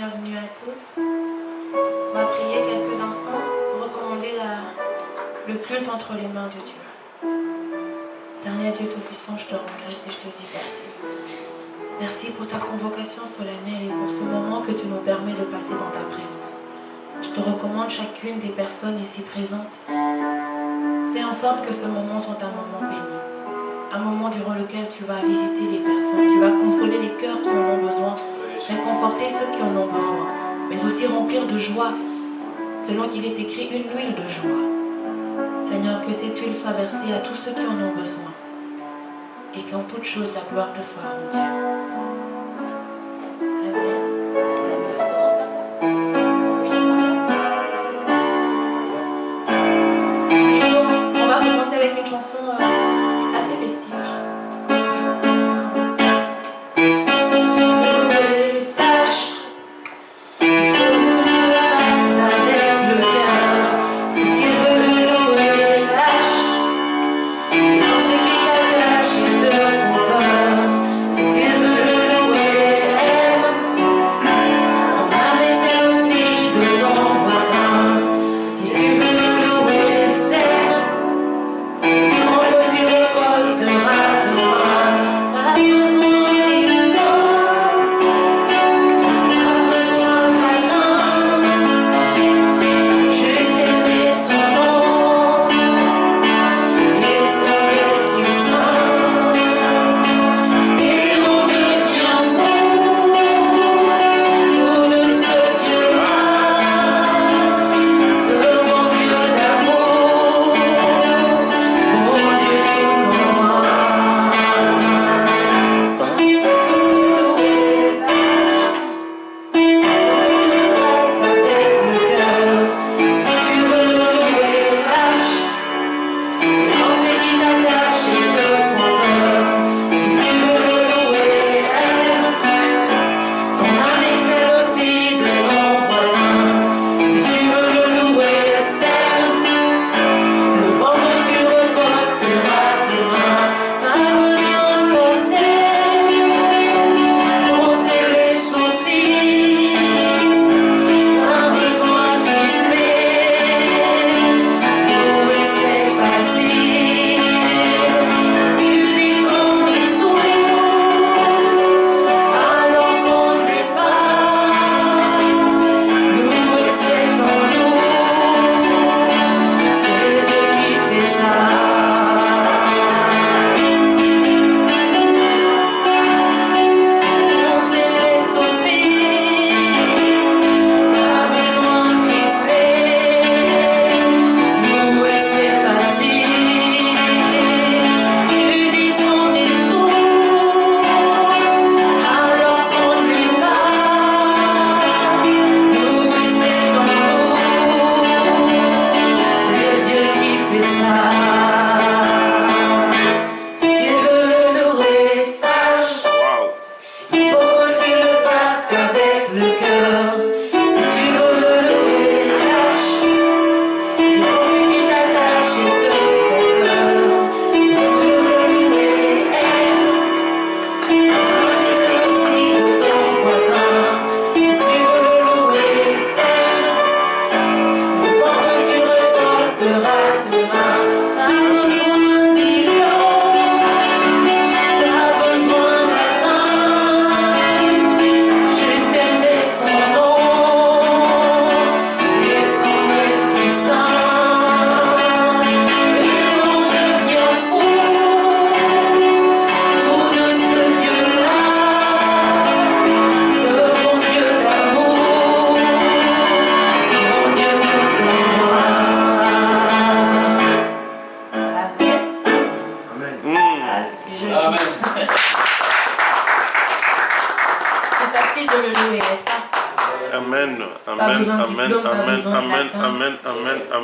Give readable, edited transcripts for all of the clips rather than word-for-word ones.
bienvenue à tous. On va prier quelques instants pour recommander le culte entre les mains de Dieu. Dernier Dieu Tout-Puissant, je te rends grâce et je te dis merci. Merci pour ta convocation solennelle et pour ce moment que tu nous permets de passer dans ta présence. Je te recommande chacune des personnes ici présentes. Fais en sorte que ce moment soit un moment béni. Un moment durant lequel tu vas visiter les personnes, tu vas consoler les cœurs qui en ont besoin, réconforter ceux qui en ont besoin, mais aussi remplir de joie, selon qu'il est écrit, une huile de joie. Seigneur, que cette huile soit versée à tous ceux qui en ont besoin, et qu'en toute chose la gloire te soit rendue. Amen. On va commencer avec une chanson assez festive.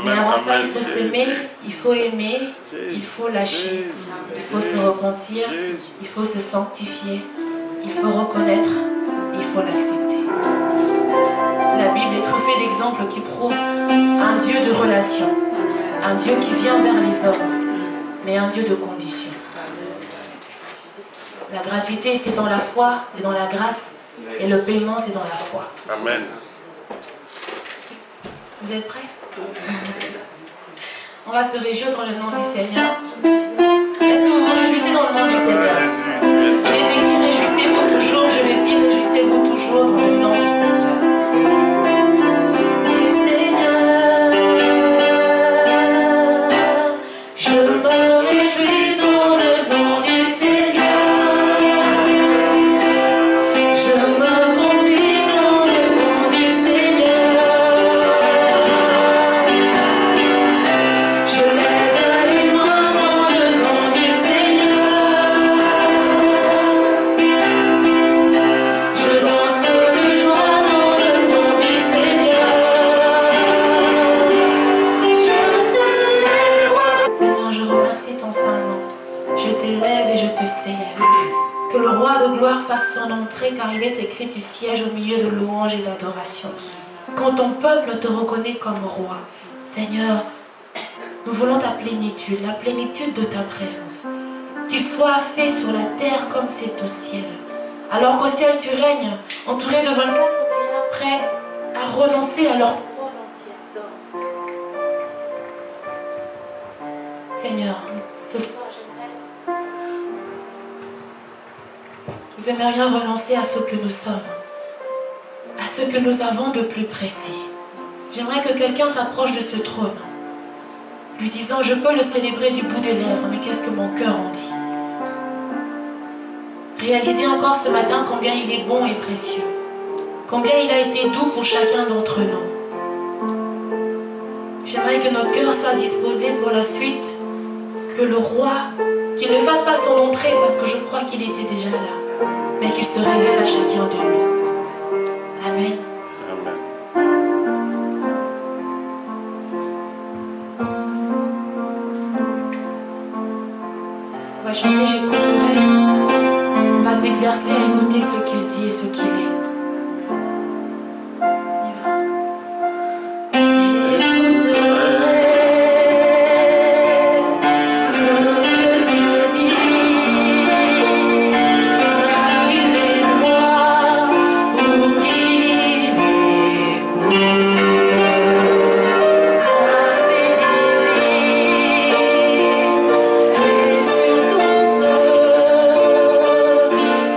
Mais avant ça, il faut s'aimer, il faut aimer, il faut lâcher, il faut se repentir, il faut se sanctifier, il faut reconnaître, il faut l'accepter. La Bible est truffée d'exemples qui prouvent un Dieu de relation, un Dieu qui vient vers les hommes, mais un Dieu de conditions. La gratuité, c'est dans la foi, c'est dans la grâce, Et le paiement, c'est dans la foi. Amen. Vous êtes prêts? On va se réjouir dans le nom du Seigneur. Est-ce que vous vous réjouissez dans le nom du Seigneur? Il est écrit, réjouissez-vous toujours. Je l'ai dit, réjouissez-vous toujours dans le nom du Seigneur. Du Seigneur, je me réjouis dans le nom du Seigneur. Je me confie dans le nom du Seigneur. Je lève les mains dans le nom du Seigneur. Je danse de joie dans le nom du Seigneur. Je célèbre. Seigneur, je remercie ton saint nom. Je t'élève et je te célèbre. Que le roi de gloire fasse son entrée, car il est écrit, tu sièges au milieu de louanges et d'adoration. Quand ton peuple te reconnaît comme roi, Seigneur, nous voulons ta plénitude, la plénitude de ta présence. Qu'il soit fait sur la terre comme c'est au ciel. Alors qu'au ciel tu règnes, entouré de 24 veilleurs prêts à renoncer à leur couronne entière d'or. Seigneur, ce soir nous aimerions renoncer à ce que nous sommes, à ce que nous avons de plus précis. J'aimerais que quelqu'un s'approche de ce trône, lui disant, je peux le célébrer du bout des lèvres, mais qu'est-ce que mon cœur en dit? Réalisez encore ce matin combien il est bon et précieux, combien il a été doux pour chacun d'entre nous. J'aimerais que nos cœurs soient disposés pour la suite, que le roi, qu'il ne fasse pas son entrée, parce que je crois qu'il était déjà là, mais qu'il se révèle à chacun de nous. Amen. On va chanter, j'écouterai. On va s'exercer à écouter ce qu'il dit et ce qu'il est.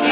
Qui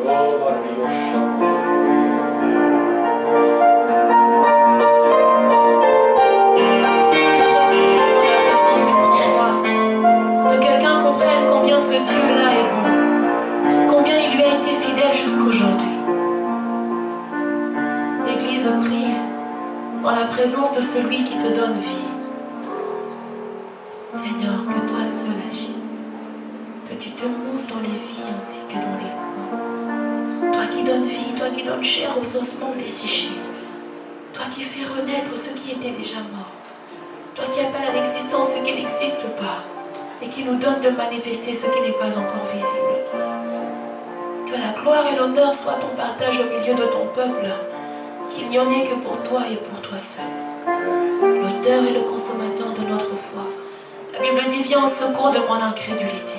Que quelqu'un comprenne combien ce Dieu-là est bon, combien il lui a été fidèle jusqu'aujourd'hui. Église, prie en la présence de celui qui te donne vie. Seigneur, que toi seul agisse, que tu te mouves dans les vies ainsi que dans les corps. Toi qui donnes vie, toi qui donnes chair aux ossements desséchés, toi qui fais renaître ce qui était déjà mort, toi qui appelles à l'existence ce qui n'existe pas et qui nous donne de manifester ce qui n'est pas encore visible. Que la gloire et l'honneur soient ton partage au milieu de ton peuple, qu'il n'y en ait que pour toi et pour toi seul, l'auteur et le consommateur de notre foi. La Bible dit: viens au secours de mon incrédulité.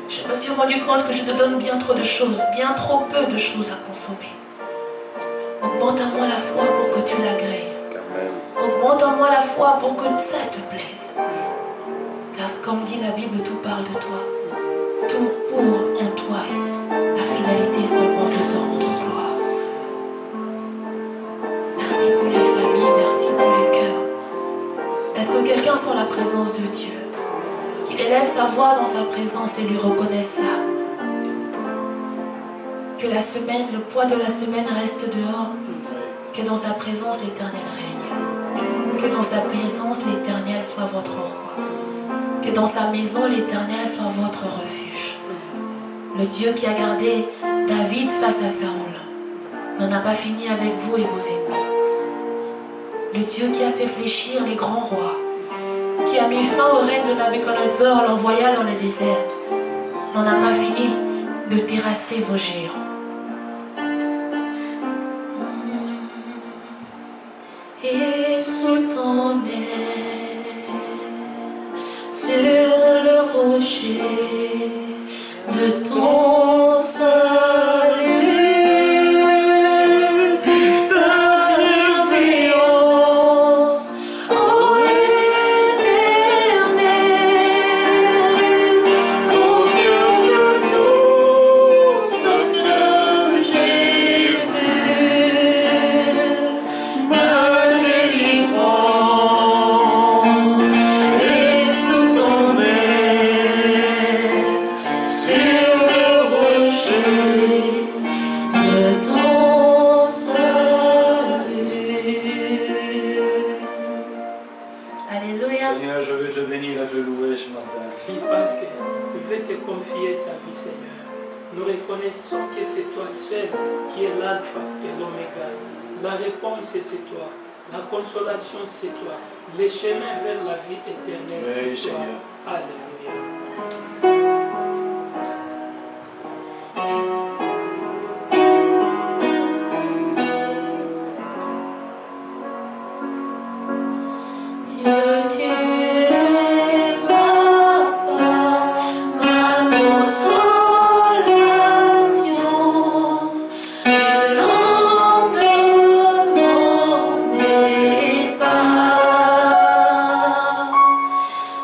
Je me suis rendu compte que je te donne bien trop de choses, bien trop peu de choses à consommer. Augmente en moi la foi pour que tu l'agrées. Augmente en moi la foi pour que ça te plaise. Car comme dit la Bible, tout parle de toi. Tout pour en toi. La finalité seulement de te rendre gloire. Merci pour les familles, merci pour les cœurs. Est-ce que quelqu'un sent la présence de Dieu? Qu'il élève sa voix dans sa présence et lui reconnaisse ça. Que la semaine, le poids de la semaine reste dehors. Que dans sa présence l'Éternel règne. Que dans sa présence l'Éternel soit votre roi. Que dans sa maison l'Éternel soit votre refuge. Le Dieu qui a gardé David face à Saoul n'en a pas fini avec vous et vos ennemis. Le Dieu qui a fait fléchir les grands rois, qui a mis fin au règne de Nabuchodonosor, l'envoya dans le désert, n'en a pas fini de terrasser vos géants. Et sous ton aile, sur le rocher de ton salut, nous reconnaissons que c'est toi seul qui es l'alpha et l'oméga. La réponse c'est toi. La consolation c'est toi. Le chemin vers la vie éternelle c'est toi. Alléluia.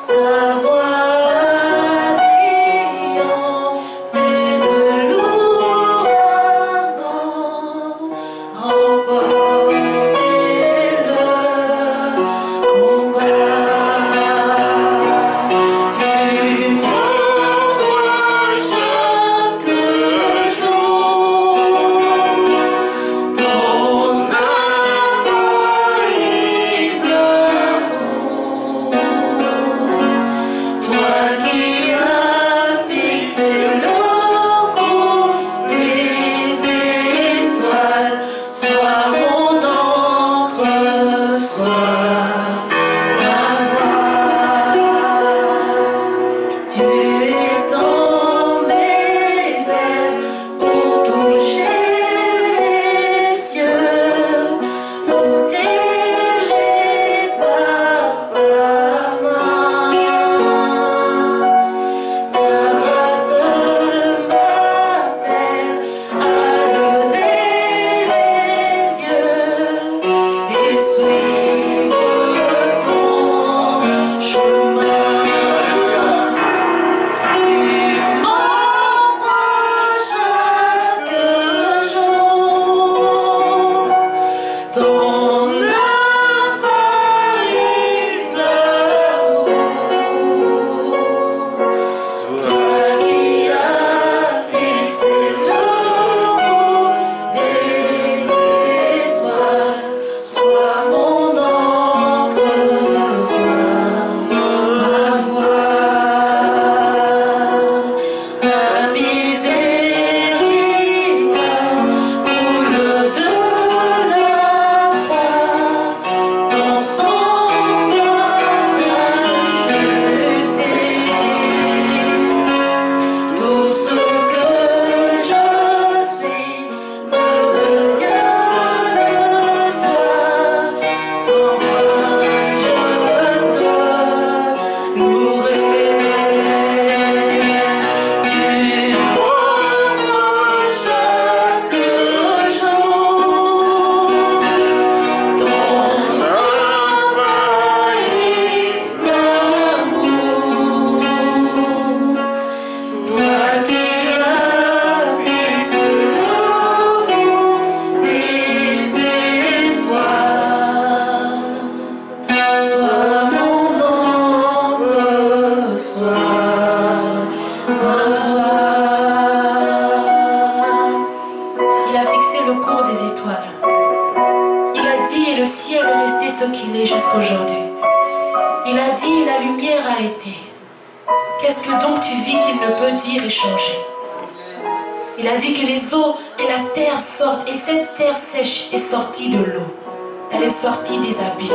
Ta voix ce qu'il est jusqu'aujourd'hui. Il a dit et la lumière a été. Qu'est-ce que donc tu vis qu'il ne peut dire et changer? Il a dit que les eaux et la terre sortent, et cette terre sèche est sortie de l'eau. Elle est sortie des abîmes.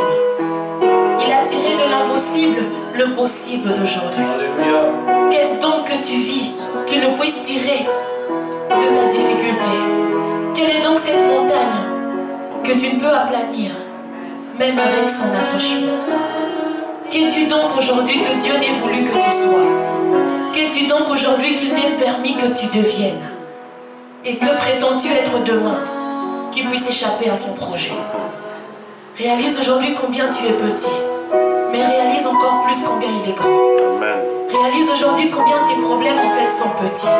Il a tiré de l'impossible le possible d'aujourd'hui. Qu'est-ce donc que tu vis qu'il ne puisse tirer de ta difficulté? Quelle est donc cette montagne que tu ne peux aplanir, même avec son attachement? Qu'es-tu donc aujourd'hui que Dieu n'ait voulu que tu sois? Qu'es-tu donc aujourd'hui qu'il n'ait permis que tu deviennes? Et que prétends-tu être demain qui puisse échapper à son projet? Réalise aujourd'hui combien tu es petit, mais réalise encore plus combien il est grand. Amen. Réalise aujourd'hui combien tes problèmes en fait sont petits,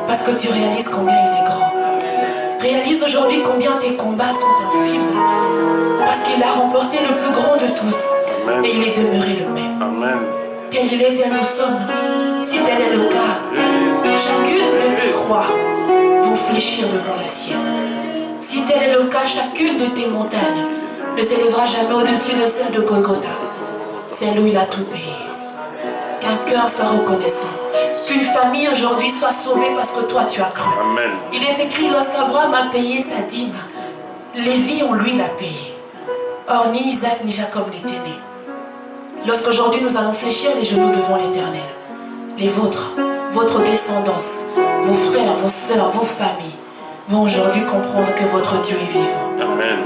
parce que tu réalises combien il est grand. Réalise aujourd'hui combien tes combats sont infimes, parce qu'il a remporté le plus grand de tous. Amen. Et il est demeuré le même. Amen. Quel il est, tel nous sommes. Si tel est le cas, chacune de tes croix vont fléchir devant la sienne. Si tel est le cas, chacune de tes montagnes ne s'élèvera jamais au-dessus de celle de Golgotha, celle où il a tout payé. Qu'un cœur soit reconnaissant, qu'une famille aujourd'hui soit sauvée parce que toi tu as cru. Amen. Il est écrit, lorsqu'Abraham a payé sa dîme, Lévi on lui l'a payé. Or ni Isaac ni Jacob n'étaient nés. Lorsqu'aujourd'hui nous allons fléchir les genoux devant l'Éternel, les vôtres, votre descendance, vos frères, vos sœurs, vos familles vont aujourd'hui comprendre que votre Dieu est vivant. Amen.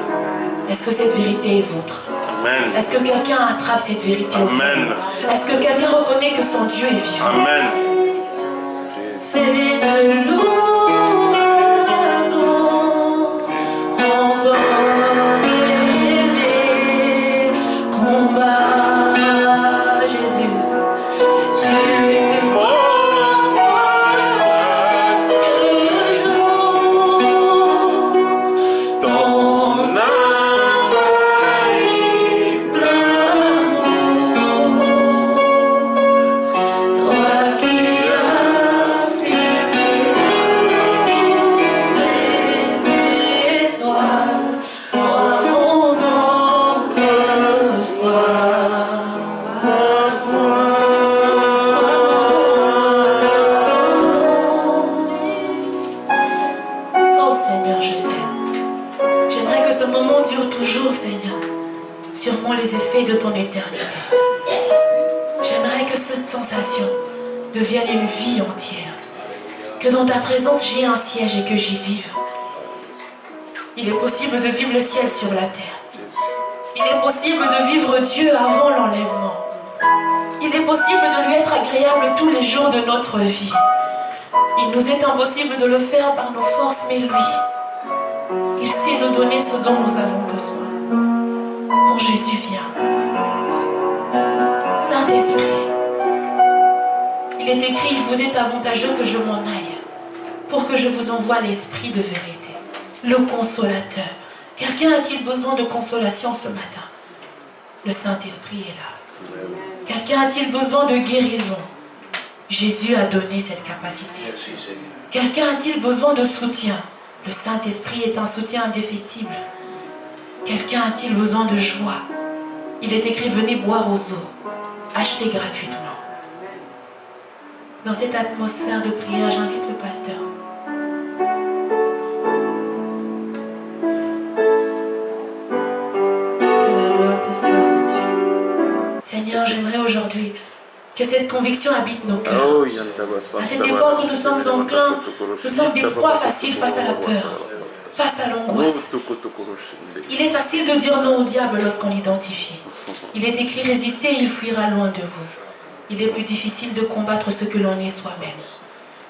Est-ce que cette vérité est vôtre? Amen. Est-ce que quelqu'un attrape cette vérité? Amen. Est-ce que quelqu'un reconnaît que son Dieu est vivant? Amen. Fais de l'ouragan, remporter les combats, Jésus. Tu m'offres chaque jour ton infaillible amour. Toi qui as fixé les étoiles, sois mon oncle, sois ma voix, sois mon oh Seigneur, je t'aime. J'aimerais que ce moment dure toujours, Seigneur, sûrement les effets de ton éternité. J'aimerais que cette sensation devienne une vie entière. Que dans ta présence, j'ai un siège et que j'y vive. Il est possible de vivre le ciel sur la terre. Il est possible de vivre Dieu avant l'enlèvement. Il est possible de lui être agréable tous les jours de notre vie. Il nous est impossible de le faire par nos forces, mais lui, il sait nous donner ce dont nous avons besoin. Mon Jésus, viens. Saint-Esprit, il est écrit, il vous est avantageux que je m'en aille, pour que je vous envoie l'Esprit de vérité, le consolateur. Quelqu'un a-t-il besoin de consolation ce matin? Le Saint-Esprit est là. Quelqu'un a-t-il besoin de guérison? Jésus a donné cette capacité. Quelqu'un a-t-il besoin de soutien? Le Saint-Esprit est un soutien indéfectible. Quelqu'un a-t-il besoin de joie? Il est écrit, venez boire aux eaux, achetez gratuitement. Dans cette atmosphère de prière, j'invite le pasteur. Que la gloire te soit rendue. Seigneur, j'aimerais aujourd'hui que cette conviction habite nos cœurs. À cette époque où nous sommes enclins, nous sommes des proies faciles face à la peur, face à l'angoisse. Il est facile de dire non au diable lorsqu'on l'identifie. Il est écrit, résistez et il fuira loin de vous. Il est plus difficile de combattre ce que l'on est soi-même.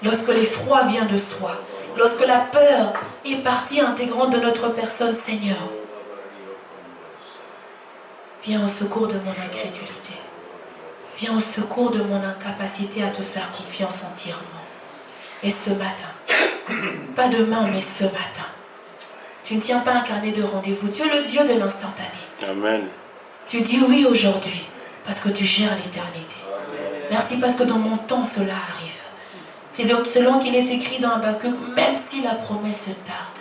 Lorsque l'effroi vient de soi, lorsque la peur est partie intégrante de notre personne, Seigneur, viens au secours de mon incrédulité. Viens au secours de mon incapacité à te faire confiance entièrement. Et ce matin, pas demain, mais ce matin, tu ne tiens pas un carnet de rendez-vous. Tu es le Dieu de l'instantané. Amen. Tu dis oui aujourd'hui parce que tu gères l'éternité. Merci parce que dans mon temps, cela arrive. C'est selon qu'il est écrit dans Habakkuk, même si la promesse tarde,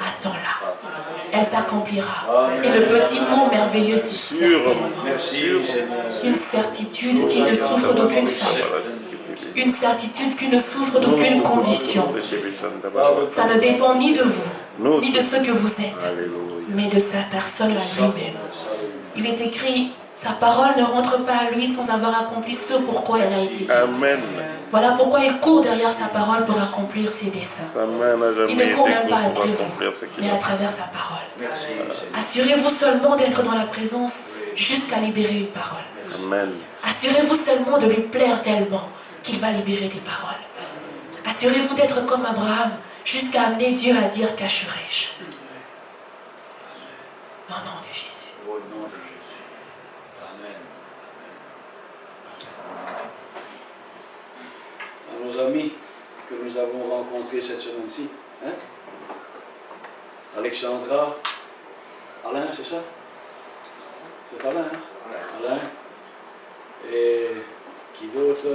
attends-la. elle s'accomplira. Et le petit mot merveilleux, c'est certainement. Une certitude qui ne souffre d'aucune faille. Une certitude qui ne souffre d'aucune condition. Ça ne dépend ni de vous, ni de ce que vous êtes, mais de sa personne à lui-même. Il est écrit, sa parole ne rentre pas à lui sans avoir accompli ce pourquoi elle a été dite. Voilà pourquoi il court derrière sa parole pour accomplir ses desseins. Il ne court même pas après vous, mais à travers sa parole. Assurez-vous seulement d'être dans la présence jusqu'à libérer une parole. Assurez-vous seulement de lui plaire tellement qu'il va libérer des paroles. Assurez-vous d'être comme Abraham jusqu'à amener Dieu à dire qu'assurai-je. Au nom de Jésus. Au nom de Jésus. Amen. À nos amis que nous avons rencontrés cette semaine-ci, hein? Alexandra, Alain, c'est ça? C'est Alain, hein? Alain. Et qui d'autre?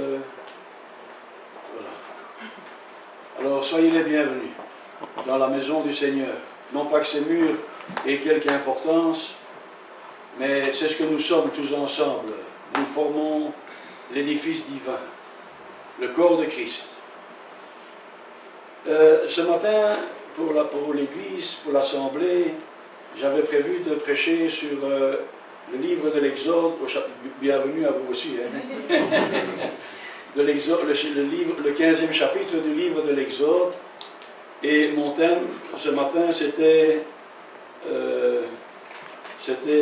Voilà. Alors, soyez les bienvenus dans la maison du Seigneur. Non pas que ces murs aient quelque importance, mais c'est ce que nous sommes tous ensemble. Nous formons l'édifice divin, le corps de Christ. Ce matin, pour l'église, pour l'assemblée, j'avais prévu de prêcher sur le livre de l'Exode. Bienvenue à vous aussi, hein? De l'Exode, le 15e chapitre du livre de l'Exode. Et mon thème ce matin, c'était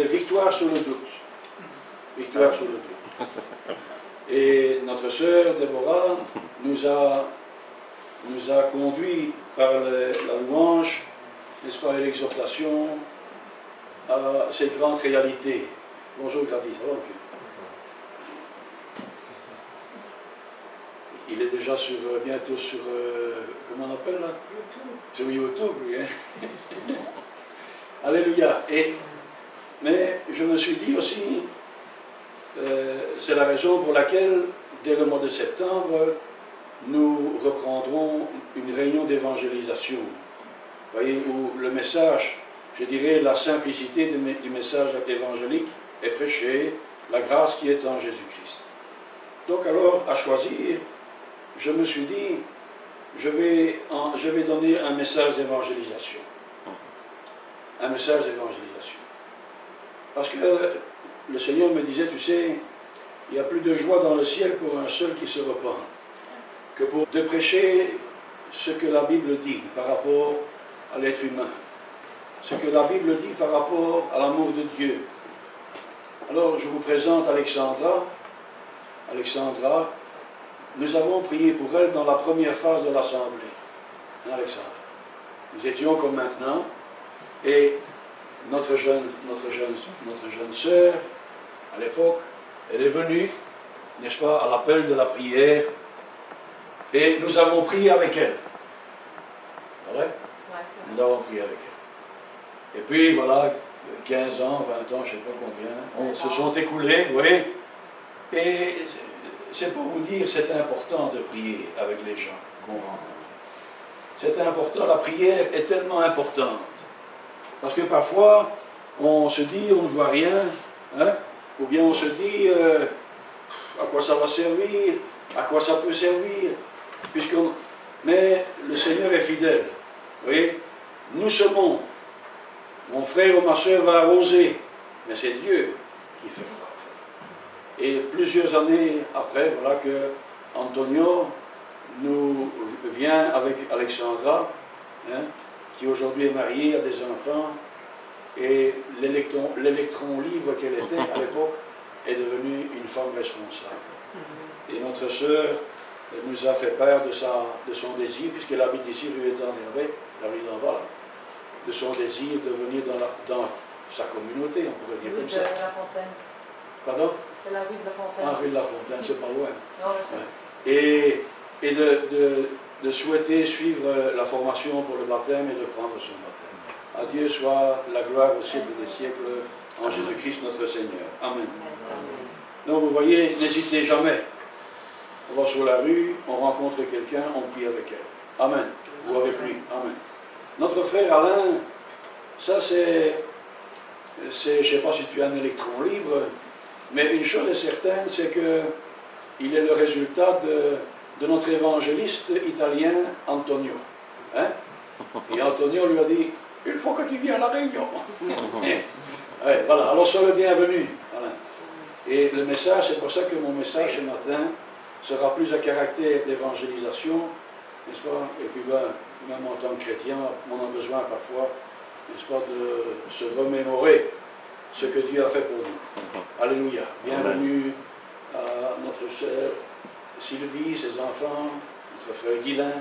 victoire sur le doute. Victoire sur le doute. Et notre sœur Déborah nous a conduits par la louange, n'est-ce pas, et l'exhortation à ces grandes réalités. Bonjour Gladys, ça va, vieux? Il est déjà bientôt sur, comment on appelle là? Sur YouTube, oui. Hein? Alléluia. Mais je me suis dit aussi, c'est la raison pour laquelle, dès le mois de septembre, nous reprendrons une réunion d'évangélisation. Vous voyez, où le message, je dirais, la simplicité du message évangélique est prêché, la grâce qui est en Jésus-Christ. Donc alors, à choisir, je me suis dit, je vais donner un message d'évangélisation. Un message d'évangélisation. Parce que le Seigneur me disait, tu sais, il y a plus de joie dans le ciel pour un seul qui se repent, que pour de prêcher ce que la Bible dit par rapport à l'être humain. Ce que la Bible dit par rapport à l'amour de Dieu. Alors, je vous présente Alexandra. Alexandra, nous avons prié pour elle dans la première phase de l'Assemblée. Hein, Alexandra? Nous étions comme maintenant, et notre jeune sœur, à l'époque, elle est venue, n'est-ce pas, à l'appel de la prière, et nous avons prié avec elle. C'est vrai? Nous avons prié avec elle. Et puis, voilà, 15 ans, 20 ans, je ne sais pas combien, se sont écoulés, oui, et c'est pour vous dire, c'est important de prier avec les gens qu'on rencontre. C'est important, la prière est tellement importante. Parce que parfois, on se dit, on ne voit rien, hein? Ou bien on se dit, à quoi ça va servir, à quoi ça peut servir, mais le Seigneur est fidèle. Vous voyez, nous semons, mon frère ou ma soeur va arroser, mais c'est Dieu qui fait quoi. Et plusieurs années après, voilà que Antonio nous vient avec Alexandra, hein, qui aujourd'hui est mariée, a des enfants, et l'électron libre qu'elle était à l'époque est devenue une femme responsable. Et notre sœur nous a fait part de son désir, puisqu'elle habite ici, rue Étang-Hervé, la rue d'en bas, de son désir de venir dans sa communauté, on pourrait dire comme ça. Rue de la Fontaine. Pardon? C'est la rue de la Fontaine. Ah, rue de la Fontaine, c'est pas loin. Non, je sais. Et de souhaiter suivre la formation pour le baptême et de prendre son baptême. À Dieu soit la gloire au siècle des siècles, en Jésus-Christ notre Seigneur. Amen. Donc vous voyez, n'hésitez jamais. On va sur la rue, on rencontre quelqu'un, on prie avec elle. Amen. Ou avec lui. Amen. Notre frère Alain, ça c'est, je ne sais pas si tu as un électron libre, mais une chose est certaine, c'est qu'il est le résultat de notre évangéliste italien Antonio. Hein? Et Antonio lui a dit, il faut que tu viennes à la réunion. Ouais, voilà, alors sois le bienvenu. Voilà. Et le message, c'est pour ça que mon message ce matin sera plus à caractère d'évangélisation, n'est-ce pas? Et puis ben, même en tant que chrétien, on a besoin parfois, n'est-ce pas, de se remémorer ce que Dieu a fait pour nous. Alléluia. Bienvenue à notre sœur Sylvie, ses enfants, notre frère Guilain.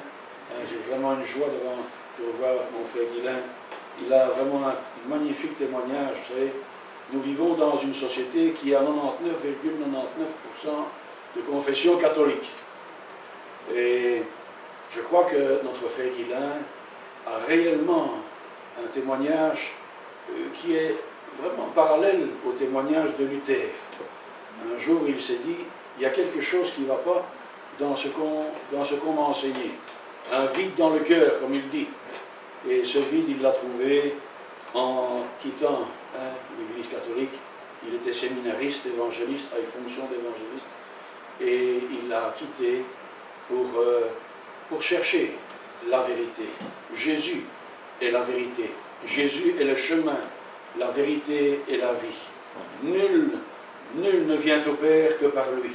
J'ai vraiment une joie de revoir mon frère Guilain. Il a vraiment un magnifique témoignage. Vous savez, nous vivons dans une société qui a 99,99% de confession catholique. Et je crois que notre frère Guilain a réellement un témoignage qui est vraiment parallèle au témoignage de Luther. Un jour, il s'est dit, il y a quelque chose qui ne va pas dans ce qu'on m'a enseigné. Un vide dans le cœur, comme il dit. Et ce vide, il l'a trouvé en quittant l'Église catholique. Il était séminariste, évangéliste, avec fonction d'évangéliste. Et il l'a quitté pour chercher la vérité. Jésus est la vérité. Jésus est le chemin, la vérité et la vie. Nul ne vient au Père que par lui.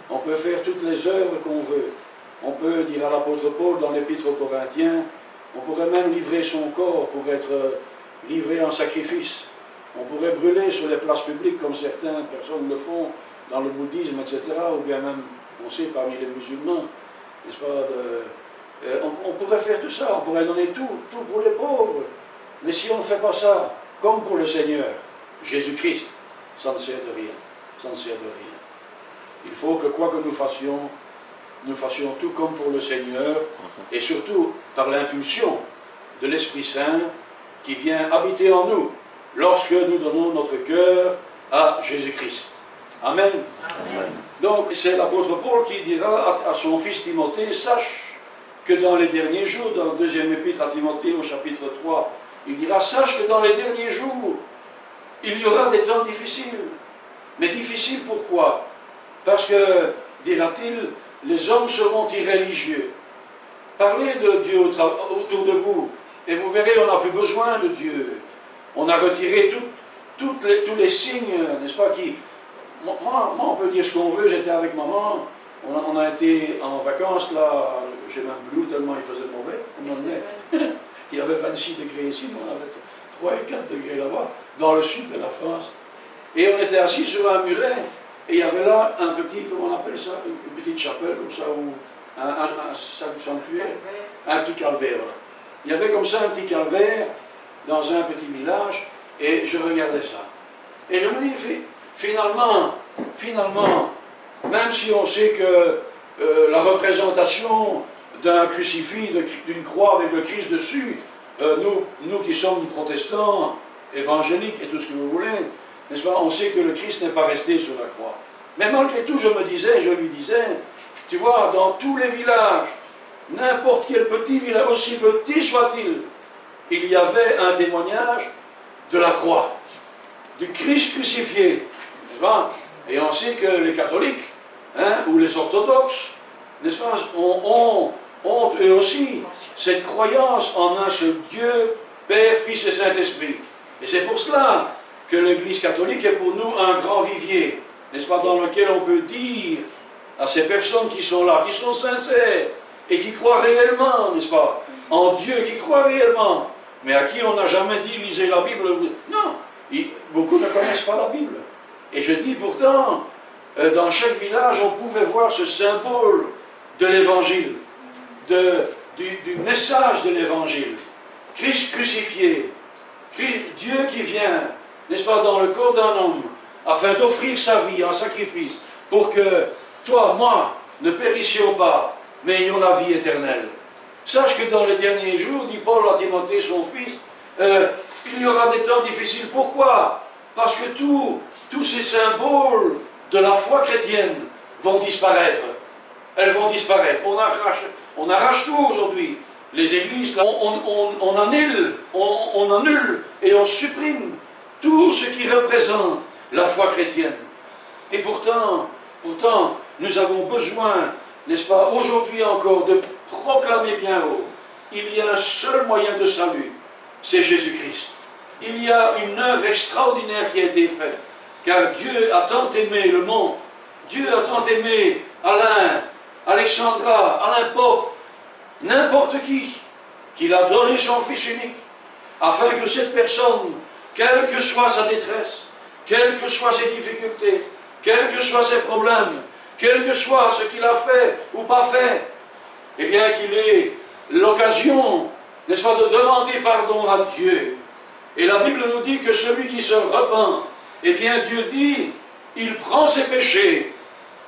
On peut faire toutes les œuvres qu'on veut. On peut dire à l'apôtre Paul dans l'Épître aux Corinthiens, on pourrait même livrer son corps pour être livré en sacrifice. On pourrait brûler sur les places publiques comme certaines personnes le font dans le bouddhisme, etc. Ou bien même, on sait, parmi les musulmans, n'est-ce pas, on pourrait faire tout ça, on pourrait donner tout pour les pauvres. Mais si on ne fait pas ça, comme pour le Seigneur, Jésus-Christ, ça ne sert de rien. Ça ne sert de rien. Il faut que quoi que nous fassions tout comme pour le Seigneur, et surtout par l'impulsion de l'Esprit Saint qui vient habiter en nous lorsque nous donnons notre cœur à Jésus-Christ. Amen. Amen. Donc c'est l'apôtre Paul qui dira à son fils Timothée, sache que dans les derniers jours, dans le deuxième épître à Timothée au chapitre 3, il dira, sache que dans les derniers jours, il y aura des temps difficiles. Mais difficiles pourquoi? Parce que, dira-t-il, les hommes seront irréligieux. Parlez de Dieu autour de vous, et vous verrez, on n'a plus besoin de Dieu. On a retiré tous les signes, n'est-ce pas, qui... Moi, on peut dire ce qu'on veut, j'étais avec maman, on a été en vacances, là, j'ai même bu tellement il faisait mauvais, on emmenait. Il y avait 26 degrés ici, nous on avait 3 et 4 degrés là-bas, dans le sud de la France. Et on était assis sur un muret, et il y avait là un petit, comment on appelle ça, une petite chapelle comme ça, ou un sanctuaire, un petit calvaire. Voilà. Il y avait comme ça un petit calvaire dans un petit village, et je regardais ça. Et je me dis, finalement, même si on sait que la représentation d'un crucifix, d'une croix avec le Christ dessus, nous qui sommes protestants, évangéliques et tout ce que vous voulez, n'est-ce pas, on sait que le Christ n'est pas resté sur la croix. Mais malgré tout, je lui disais, tu vois, dans tous les villages, n'importe quel petit village, aussi petit soit-il, il y avait un témoignage de la croix, du Christ crucifié. N'est-ce pas? Et on sait que les catholiques, ou les orthodoxes, n'est-ce pas, ont eux aussi cette croyance en un seul Dieu, Père, Fils et Saint-Esprit. Et c'est pour cela que l'Église catholique est pour nous un grand vivier, n'est-ce pas, dans lequel on peut dire à ces personnes qui sont là, qui sont sincères et qui croient réellement, n'est-ce pas, en Dieu, qui croient réellement, mais à qui on n'a jamais dit lisez la Bible. Non, beaucoup ne connaissent pas la Bible. Et je dis pourtant, dans chaque village, on pouvait voir ce symbole de l'Évangile, du message de l'Évangile. Christ crucifié, Dieu qui vient, n'est-ce pas, dans le corps d'un homme, afin d'offrir sa vie en sacrifice, pour que toi, moi, ne périssions pas, mais ayons la vie éternelle. Sache que dans les derniers jours, dit Paul à Timothée, son fils, il y aura des temps difficiles. Pourquoi? Parce que tous ces symboles de la foi chrétienne vont disparaître. Elles vont disparaître. On arrache tout aujourd'hui. les églises, là, on annule et on supprime tout ce qui représente la foi chrétienne. Et pourtant, nous avons besoin, n'est-ce pas, aujourd'hui encore, de proclamer bien haut, il y a un seul moyen de salut, c'est Jésus-Christ. Il y a une œuvre extraordinaire qui a été faite, car Dieu a tant aimé le monde, Dieu a tant aimé Alain, Alexandra, Alain Pope, n'importe qui, qu'il a donné son Fils unique, afin que cette personne, quelle que soit sa détresse, quelles que soient ses difficultés, quels que soient ses problèmes, quel que soit ce qu'il a fait ou pas fait, eh bien qu'il ait l'occasion, n'est-ce pas, de demander pardon à Dieu. Et la Bible nous dit que celui qui se repent, eh bien Dieu dit, il prend ses péchés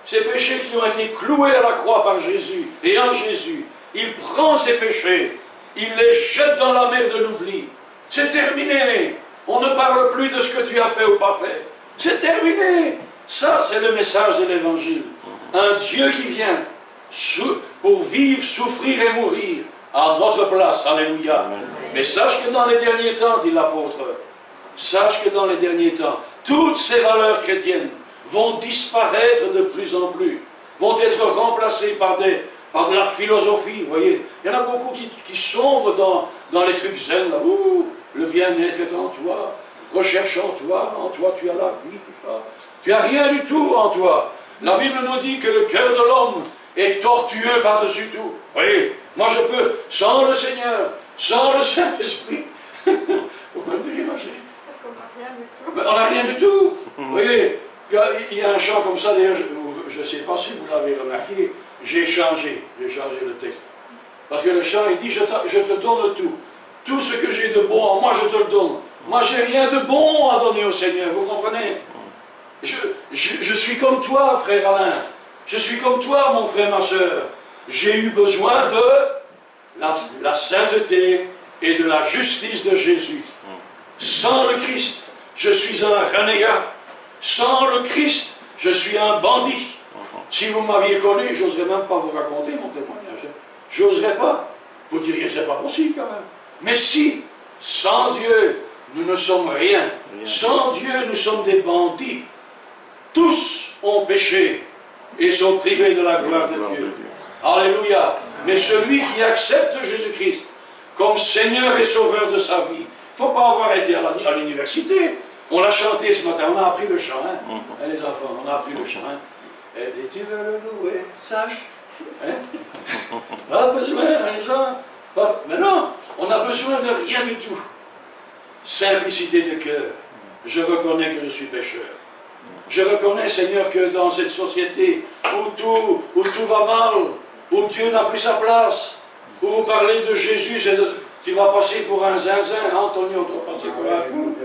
qui ont été cloués à la croix par Jésus, et en Jésus, il prend ses péchés, il les jette dans la mer de l'oubli. C'est terminé. On ne parle plus de ce que tu as fait ou pas fait. C'est terminé. Ça, c'est le message de l'Évangile. Un Dieu qui vient pour vivre, souffrir et mourir à notre place. Alléluia. Mais sache que dans les derniers temps, dit l'apôtre, sache que dans les derniers temps, toutes ces valeurs chrétiennes vont disparaître de plus en plus, vont être remplacées par de la philosophie, vous voyez. Il y en a beaucoup qui sombrent dans les trucs zen, là. Ouh, le bien-être est en toi, recherche en toi tu as la vie, tout ça. Tu n'as rien du tout en toi. La Bible nous dit que le cœur de l'homme est tortueux par-dessus tout. Vous voyez, moi je peux, sans le Seigneur, sans le Saint-Esprit, pourquoi tu imagines? Mais on n'a rien du tout. Vous voyez, il y a un chant comme ça, d'ailleurs, je ne sais pas si vous l'avez remarqué, j'ai changé le texte. Parce que le chant, il dit, je te donne tout. Tout ce que j'ai de bon en moi, je te le donne. Moi, j'ai rien de bon à donner au Seigneur, vous comprenez? Je suis comme toi, frère Alain. Je suis comme toi, mon frère, ma soeur. J'ai eu besoin de la sainteté et de la justice de Jésus. Sans le Christ, je suis un renégat. Sans le Christ, je suis un bandit. Si vous m'aviez connu, je n'oserais même pas vous raconter mon témoignage. Je n'oserais pas. Vous diriez, c'est pas possible quand même. Mais si, sans Dieu, nous ne sommes rien. Sans Dieu, nous sommes des bandits. Tous ont péché et sont privés de la gloire de Dieu. Alléluia. Mais celui qui accepte Jésus-Christ comme Seigneur et Sauveur de sa vie, il ne faut pas avoir été à l'université. On l'a chanté ce matin, on a appris le chant. Hein? Les enfants, on a appris le chant. Hein? Et tu veux le louer, sache. Hein? Pas besoin, les gens. Mais non, on n'a besoin de rien du tout. Simplicité de cœur. Je reconnais que je suis pécheur. Je reconnais, Seigneur, que dans cette société où tout va mal, où Dieu n'a plus sa place, où vous parlez de Jésus, tu vas passer pour un zinzin, Antonio, tu vas passer pour un fou.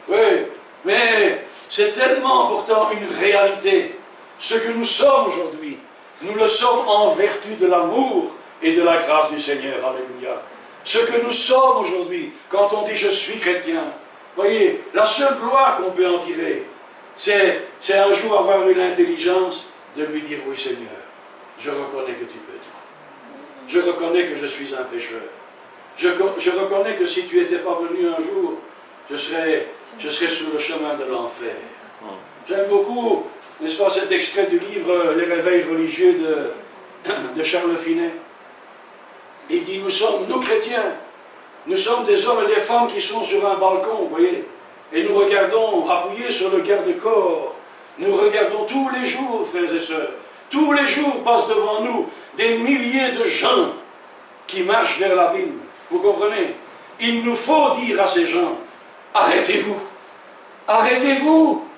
Oui, mais c'est tellement pourtant une réalité. Ce que nous sommes aujourd'hui, nous le sommes en vertu de l'amour et de la grâce du Seigneur. Alléluia. Ce que nous sommes aujourd'hui, quand on dit « je suis chrétien », voyez, la seule gloire qu'on peut en tirer, c'est un jour avoir eu l'intelligence de lui dire « oui Seigneur, je reconnais que tu peux tout. Je reconnais que je suis un pécheur. Je reconnais que si tu n'étais pas venu un jour, je serais sur le chemin de l'enfer. » J'aime beaucoup, n'est-ce pas, cet extrait du livre « Les réveils religieux » de Charles Finet. Il dit, nous chrétiens, nous sommes des hommes et des femmes qui sont sur un balcon, vous voyez, et nous regardons appuyés sur le garde-corps. Nous regardons tous les jours, frères et sœurs, tous les jours passent devant nous des milliers de gens qui marchent vers l'abîme. Vous comprenez? Il nous faut dire à ces gens, arrêtez-vous, arrêtez-vous,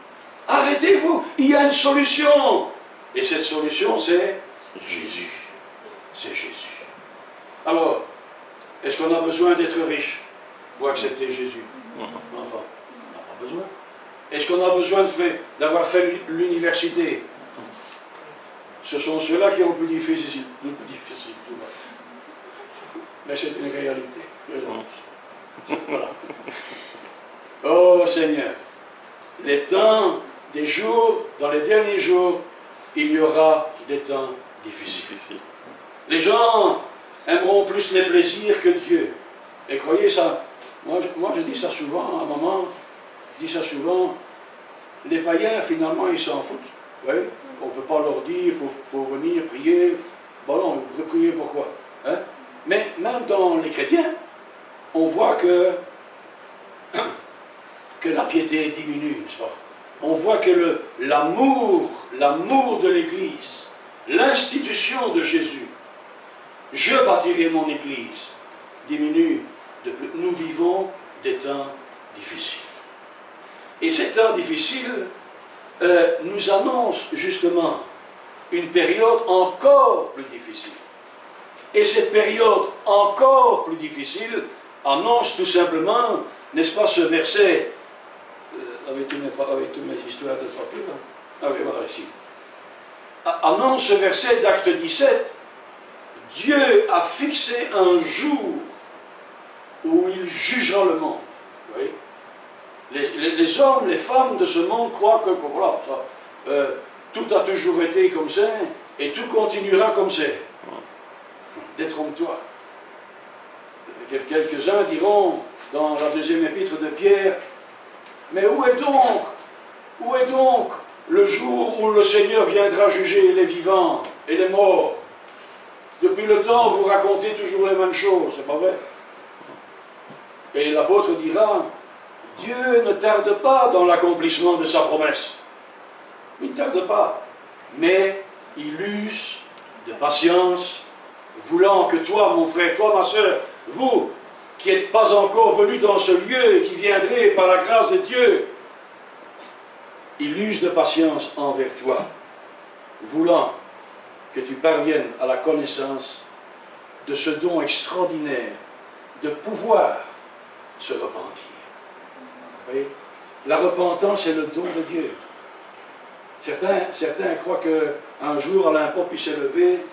arrêtez-vous, il y a une solution. Et cette solution, c'est Jésus. C'est Jésus. Alors, est-ce qu'on a besoin d'être riche pour accepter Jésus? Enfin, on n'a pas besoin. Est-ce qu'on a besoin d'avoir fait l'université? Ce sont ceux-là qui ont le plus difficile. Mais c'est une réalité. Voilà. Oh Seigneur, les temps des jours, dans les derniers jours, il y aura des temps difficiles. Les gens aimeront plus les plaisirs que Dieu. Et croyez ça, moi je dis ça souvent, à un moment, je dis ça souvent, les païens finalement ils s'en foutent. Oui, on ne peut pas leur dire, il faut venir prier. Bon non, vous priez pourquoi? Hein? Mais même dans les chrétiens, on voit que la piété diminue, n'est-ce pas? On voit que l'amour de l'Église, l'institution de Jésus, je bâtirai mon Église, diminue. Nous vivons des temps difficiles. Et ces temps difficiles nous annoncent justement une période encore plus difficile. Et cette période encore plus difficile annonce tout simplement, n'est-ce pas, ce verset, avec toutes mes histoires de papier, là. Ah oui, voilà, ici. Annonce ce verset d'Acte 17, Dieu a fixé un jour où il jugera le monde. Vous voyez? Les hommes, les femmes de ce monde croient que voilà, ça, tout a toujours été comme ça et tout continuera comme ça. Détrompe-toi. Quelques-uns diront dans la deuxième épître de Pierre, mais où est donc le jour où le Seigneur viendra juger les vivants et les morts? Depuis le temps, vous racontez toujours les mêmes choses, c'est pas vrai? Et l'apôtre dira, Dieu ne tarde pas dans l'accomplissement de sa promesse. Il ne tarde pas, mais il use de patience, voulant que toi, mon frère, toi, ma soeur, vous, qui n'êtes pas encore venus dans ce lieu et qui viendrez par la grâce de Dieu, il use de patience envers toi, voulant que tu parviennes à la connaissance de ce don extraordinaire de pouvoir se repentir. Vous voyez? La repentance est le don de Dieu. Certains croient qu'un jour Alain Pope s'est levé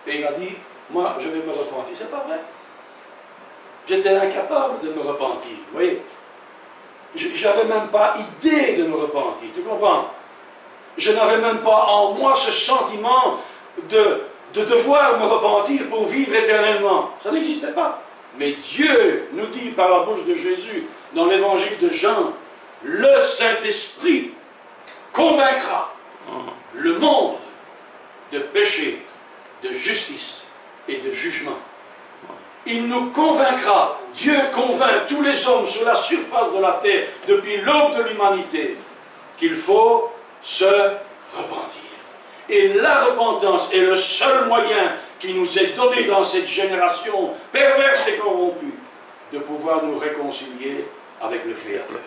et il a dit, moi je vais me repentir. C'est pas vrai. J'étais incapable de me repentir. Vous voyez? J'avais même pas idée de me repentir. Tu comprends? Je n'avais même pas en moi ce sentiment de devoir me repentir pour vivre éternellement. Ça n'existait pas. Mais Dieu nous dit par la bouche de Jésus, dans l'évangile de Jean, le Saint-Esprit convaincra le monde de péché, de justice et de jugement. Il nous convaincra, Dieu convainc tous les hommes sur la surface de la terre, depuis l'aube de l'humanité, qu'il faut se repentir. Et la repentance est le seul moyen qui nous est donné dans cette génération perverse et corrompue de pouvoir nous réconcilier avec le Créateur.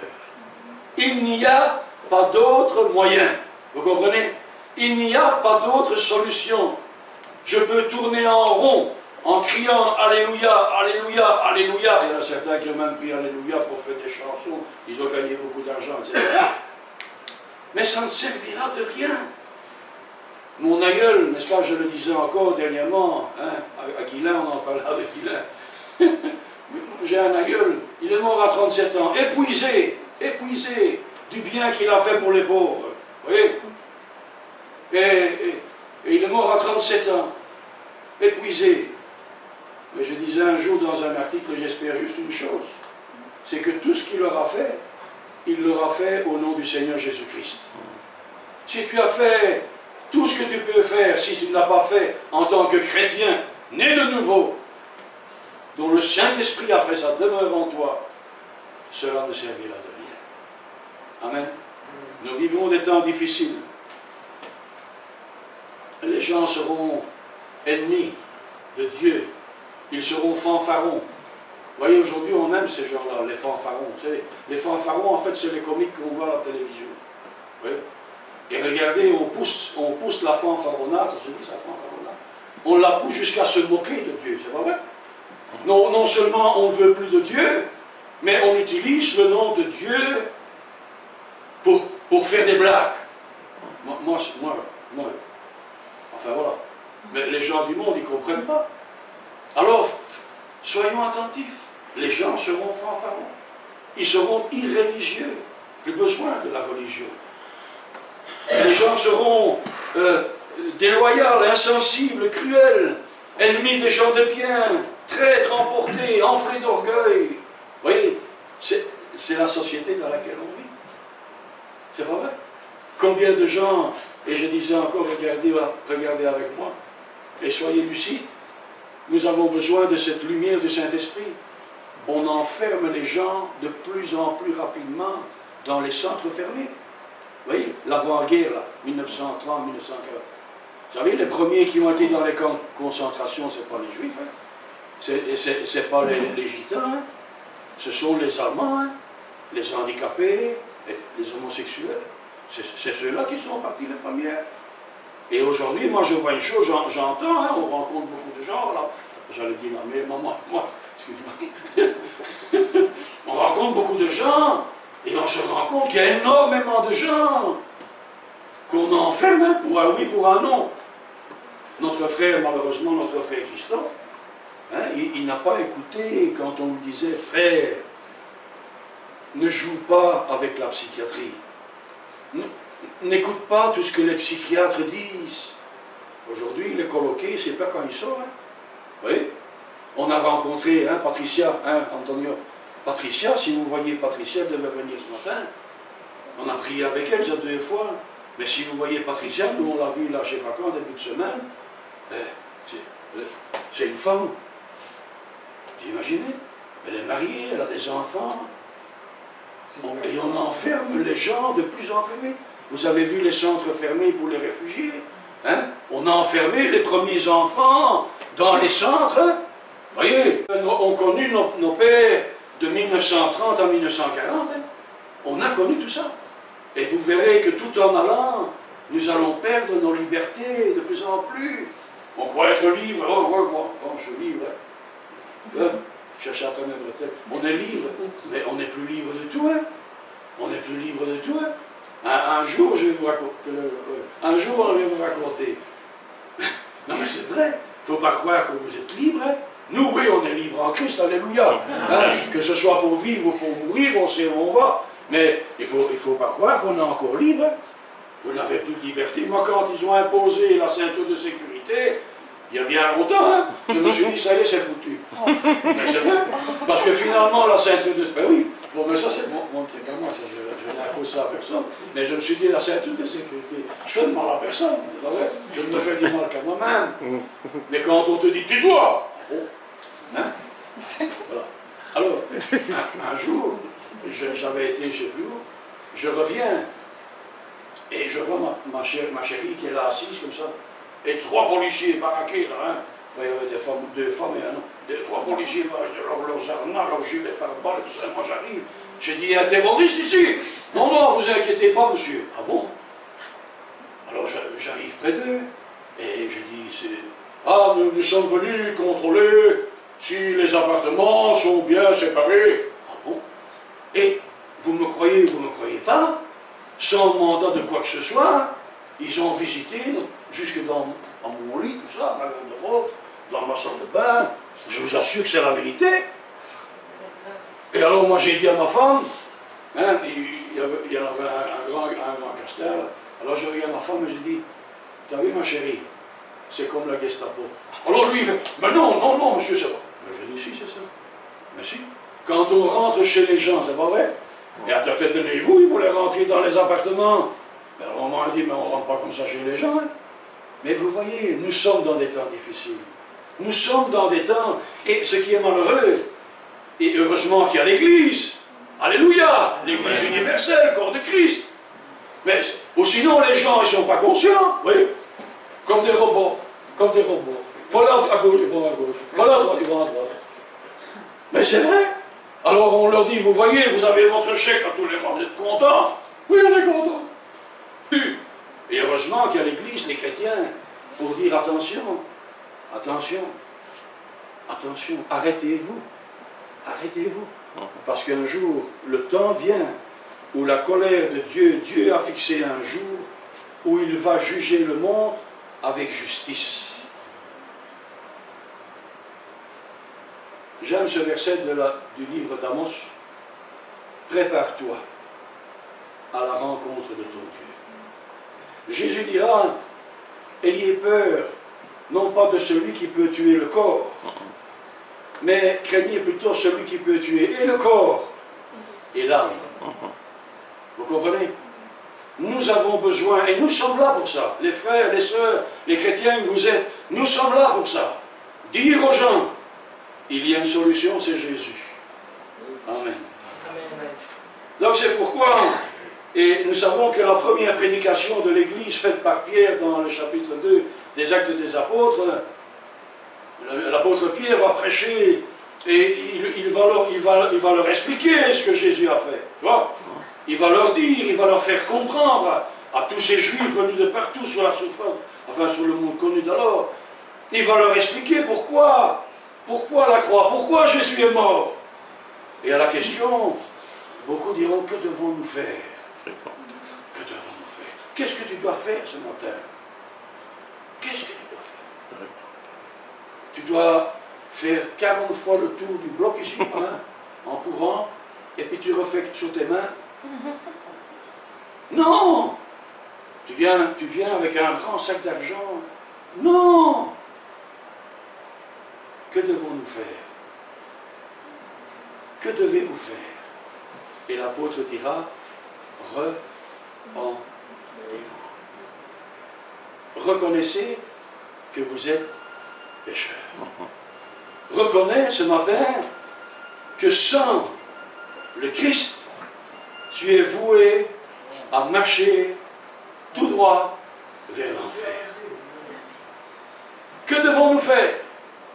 Il n'y a pas d'autre moyen. Vous comprenez? Il n'y a pas d'autre solution. Je peux tourner en rond en criant Alléluia, Alléluia, Alléluia. Il y en a certains qui ont même pris Alléluia pour faire des chansons. Ils ont gagné beaucoup d'argent, etc. Mais ça ne servira de rien. Mon aïeul, n'est-ce pas, je le disais encore dernièrement, hein, à Guilain, on en parlait avec Guilain. J'ai un aïeul, il est mort à 37 ans, épuisé du bien qu'il a fait pour les pauvres. Vous voyez? Et il est mort à 37 ans, épuisé. Mais je disais un jour dans un article, j'espère juste une chose, c'est que tout ce qu'il aura fait, il l'aura fait au nom du Seigneur Jésus-Christ. Si tu as fait tout ce que tu peux faire, si tu ne l'as pas fait en tant que chrétien, né de nouveau, dont le Saint-Esprit a fait sa demeure en toi, cela ne servira de rien. Amen. Nous vivons des temps difficiles. Les gens seront ennemis de Dieu. Ils seront fanfarons. Vous voyez, aujourd'hui, on aime ces gens-là, les fanfarons. Vous savez, les fanfarons, en fait, c'est les comiques qu'on voit à la télévision. Vous voyez? Et regardez, on pousse la fanfaronnade, ça se dit ça, fanfaronnade. On la pousse jusqu'à se moquer de Dieu, c'est pas vrai? Non seulement on ne veut plus de Dieu, mais on utilise le nom de Dieu pour faire des blagues. Moi, enfin voilà. Mais les gens du monde, ils ne comprennent pas. Alors, soyons attentifs. Les gens seront fanfarons. Ils seront irréligieux. Plus besoin de la religion. Les gens seront déloyaux, insensibles, cruels. ennemis des gens de bien, traîtres emportés, enflés d'orgueil. Vous voyez, c'est la société dans laquelle on vit. C'est pas vrai? Combien de gens, et je disais encore, regardez avec moi, et soyez lucides, nous avons besoin de cette lumière du Saint-Esprit. On enferme les gens de plus en plus rapidement dans les centres fermés. Vous voyez, l'avant-guerre, 1930, 1940. Vous savez, les premiers qui ont été dans les camps de concentration, ce n'est pas les Juifs, hein. C'est pas les Gitans, hein. Ce sont les Allemands, hein. Les handicapés, les homosexuels. C'est ceux-là qui sont partis les premiers. Et aujourd'hui, moi je vois une chose, j'entends, hein, on rencontre beaucoup de gens, là. J'allais dire, non mais maman, moi, excuse-moi. On rencontre beaucoup de gens, et on se rend compte qu'il y a énormément de gens qu'on enferme, hein, pour un oui, pour un non. Notre frère, malheureusement, notre frère Christophe, hein, il n'a pas écouté quand on lui disait, frère, ne joue pas avec la psychiatrie. N'écoute pas tout ce que les psychiatres disent. Aujourd'hui, il est colloqué, il ne sait pas quand il sort. Hein. Vous voyez? On a rencontré hein, Patricia, hein, Antonio. Patricia, si vous voyez Patricia, elle devait venir ce matin. On a prié avec elle déjà 2 fois. Mais si vous voyez Patricia, nous on l'a vu là, je ne sais pas quand, début de semaine, c'est une femme. Vous imaginez? Elle est mariée, elle a des enfants. Et on enferme les gens de plus en plus vite. Vous avez vu les centres fermés pour les réfugiés, hein? On a enfermé les premiers enfants dans les centres. Vous voyez, on a connu nos pères de 1930 à 1940. Hein? On a connu tout ça. Et vous verrez que tout en allant, nous allons perdre nos libertés de plus en plus. On croit être libre. Oh, je suis libre. Hein? Cherche après mes bretelles. On est libre, mais on n'est plus libre de tout. Hein? On n'est plus libre de tout. Hein? Un jour, je vais vous raconter. Un jour, on va vous raconter. Non, mais c'est vrai. Il ne faut pas croire que vous êtes libre. Hein? Nous, oui, on est libre en Christ. Alléluia. Hein? Que ce soit pour vivre ou pour mourir, on sait où on va. Mais il ne faut pas croire qu'on est encore libre. Vous n'avez plus de liberté. Moi, quand ils ont imposé la ceinture de sécurité, il y a bien longtemps, hein, je me suis dit, ça y est, c'est foutu. Mais c'est vrai, parce que finalement, la ceinture de sécurité, ben oui, bon, mais ça, c'est mon truc à moi, ça, je n'impose ça à personne, mais je me suis dit, la ceinture de sécurité, je fais de mal à personne, c'est vrai, je ne me fais du mal qu'à moi-même. Mais quand on te dit, tu dois, bon, hein, voilà. Alors, un jour, j'avais été, je ne sais plus où, je reviens, et je vois ma chérie qui est là assise comme ça, et 3 policiers baraqués là, hein. Enfin, il y avait 2 femmes et un homme. 3 policiers, leurs armes, leurs gilets pare-balles et tout ça. Moi j'arrive, j'ai dit, il y a un terroriste ici. Non, non, vous inquiétez pas, monsieur. Ah bon? Alors j'arrive près d'eux, et je dis, ah, nous sommes venus contrôler si les appartements sont bien séparés. Ah bon? Et vous me croyez pas? Sans mandat de quoi que ce soit, ils ont visité jusque dans mon lit, tout ça, ma garde-robe, dans ma salle de bain. Je vous assure que c'est la vérité. Et alors moi j'ai dit à ma femme, hein, il y en avait un grand castel, alors j'ai regardé ma femme et j'ai dit, t'as vu ma chérie, c'est comme la Gestapo. Alors lui il fait, mais non, non, non monsieur, c'est pas. Mais je dis si, c'est ça. Mais si. Quand on rentre chez les gens, c'est pas vrai. Et à tenez-vous, ils voulaient rentrer dans les appartements. Mais alors on m'a dit, mais on ne rentre pas comme ça chez les gens. Hein. Mais vous voyez, nous sommes dans des temps difficiles. Nous sommes dans des temps, et ce qui est malheureux, et heureusement qu'il y a l'Église. Alléluia, l'Église universelle, le corps de Christ. Mais ou sinon les gens, ils ne sont pas conscients. Oui, comme des robots. Comme des robots. Il faut aller à gauche, ils vont à gauche. Il faut aller à droite, ils vont à droite. Mais c'est vrai. Alors on leur dit, vous voyez, vous avez votre chèque à tous les mois, vous êtes contents? Oui, on est contents. Oui. Et heureusement qu'il y a l'Église, les chrétiens, pour dire attention, attention, attention, arrêtez-vous, arrêtez-vous. Parce qu'un jour, le temps vient où la colère de Dieu, Dieu a fixé un jour où il va juger le monde avec justice. J'aime ce verset du livre d'Amos. Prépare-toi à la rencontre de ton Dieu. Jésus dira, ayez peur non pas de celui qui peut tuer le corps, mais craignez plutôt celui qui peut tuer et le corps et l'âme. Vous comprenez? Nous avons besoin, et nous sommes là pour ça, les frères, les sœurs, les chrétiens que vous êtes, nous sommes là pour ça. Dire aux gens, il y a une solution, c'est Jésus. Amen. Donc c'est pourquoi, et nous savons que la première prédication de l'Église faite par Pierre dans le chapitre 2 des Actes des Apôtres, l'apôtre Pierre va prêcher et il va leur expliquer ce que Jésus a fait. Tu vois? Il va leur dire, il va leur faire comprendre à tous ces Juifs venus de partout sur la surface, enfin sur le monde connu d'alors. Il va leur expliquer pourquoi la croix, pourquoi Jésus est mort. Et à la question, beaucoup diront, que devons-nous faire? Que devons-nous faire? Qu'est-ce que tu dois faire ce matin? Qu'est-ce que tu dois faire? Tu dois faire 40 fois le tour du bloc ici, hein, en courant, et puis tu refais sur tes mains. Non! Tu viens avec un grand sac d'argent. Non! Que devons-nous faire? Que devez-vous faire? Et l'apôtre dira, repentez-vous. Reconnaissez que vous êtes pécheur. Reconnais ce matin que sans le Christ, tu es voué à marcher tout droit vers l'enfer. Que devons-nous faire?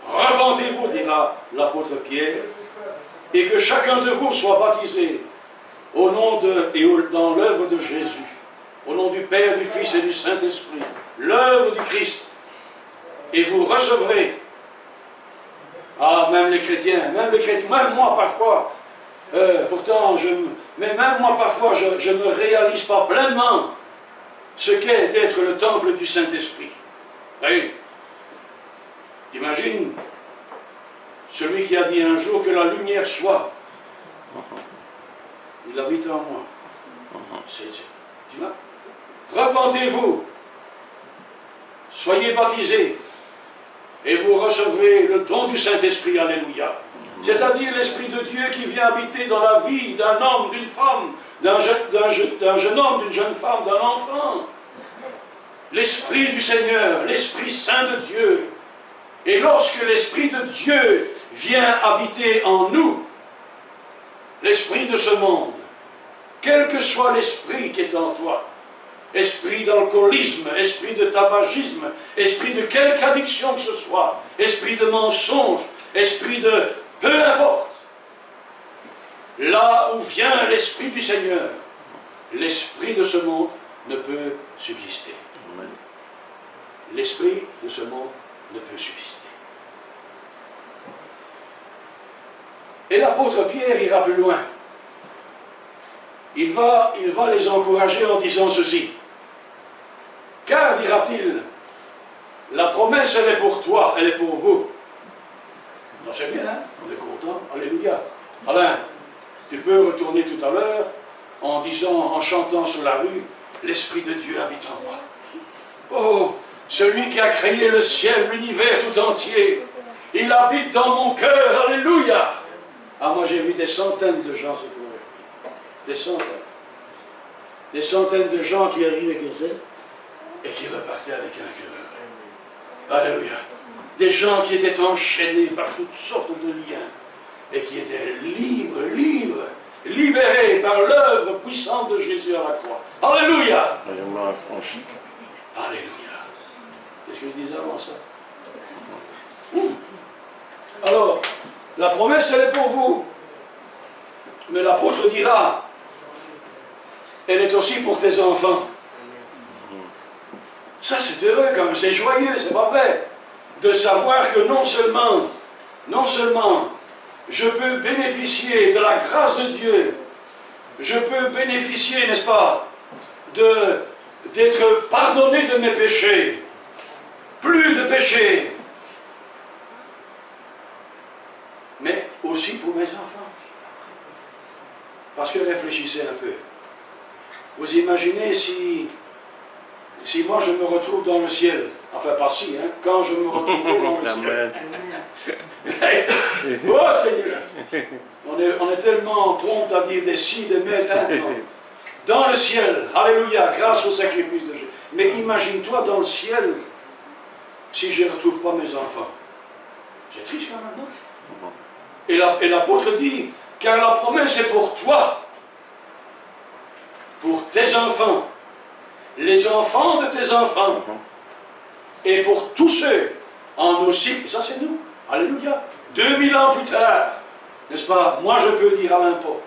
Repentez-vous, dira l'apôtre Pierre, et que chacun de vous soit baptisé au nom dans l'œuvre de Jésus, au nom du Père, du Fils et du Saint-Esprit, l'œuvre du Christ, et vous recevrez, même les chrétiens, même moi parfois, mais même moi parfois, je ne réalise pas pleinement ce qu'est d'être le temple du Saint-Esprit. Oui. Imagine celui qui a dit un jour que la lumière soit. Il habite en moi. Tu vois? Repentez-vous, soyez baptisés, et vous recevrez le don du Saint-Esprit. Alléluia. C'est-à-dire l'Esprit de Dieu qui vient habiter dans la vie d'un homme, d'une femme, d'un jeune homme, d'une jeune femme, d'un enfant. L'Esprit du Seigneur, l'Esprit Saint de Dieu. Et lorsque l'Esprit de Dieu vient habiter en nous, l'esprit de ce monde, quel que soit l'esprit qui est en toi, esprit d'alcoolisme, esprit de tabagisme, esprit de quelque addiction que ce soit, esprit de mensonge, esprit de... peu importe, là où vient l'Esprit du Seigneur, l'esprit de ce monde ne peut subsister. L'esprit de ce monde ne peut subsister. Et l'apôtre Pierre ira plus loin. Il va les encourager en disant ceci. Car, dira-t-il, la promesse, elle est pour toi, elle est pour vous. Non, c'est bien, hein? On est content. Alléluia. Alain, tu peux retourner tout à l'heure en disant, en chantant sur la rue, l'Esprit de Dieu habite en moi. Oh, celui qui a créé le ciel, l'univers tout entier, il habite dans mon cœur. Alléluia. Ah, moi j'ai vu des centaines de gens se convertir. Des centaines. Des centaines de gens qui arrivaient comme ça et qui repartaient avec un cœur. Alléluia. Des gens qui étaient enchaînés par toutes sortes de liens et qui étaient libres, libérés par l'œuvre puissante de Jésus à la croix. Alléluia. Alléluia. Qu'est-ce que je disais avant ça? Alors, la promesse, elle est pour vous. Mais l'apôtre dira, elle est aussi pour tes enfants. Ça, c'est heureux quand même, c'est joyeux, c'est pas vrai. De savoir que non seulement, je peux bénéficier de la grâce de Dieu, je peux bénéficier, n'est-ce pas, d'être pardonné de mes péchés, plus de péchés, mais aussi pour mes enfants. Parce que réfléchissez un peu. Vous imaginez si moi je me retrouve dans le ciel, Enfin, pas si, hein, quand je me retrouverai dans le ciel. Amen. Oh Seigneur, on est tellement prompt à dire des si, des mais, maintenant. Dans le ciel, alléluia, grâce au sacrifice de Jésus. Mais imagine-toi dans le ciel, si je ne retrouve pas mes enfants. C'est triste quand même, non? Et l'apôtre dit, car la promesse est pour toi, pour tes enfants, les enfants de tes enfants, et pour tous ceux en aussi, ça c'est nous, alléluia, 2000 ans plus tard, n'est-ce pas? Moi je peux dire à l'impôt,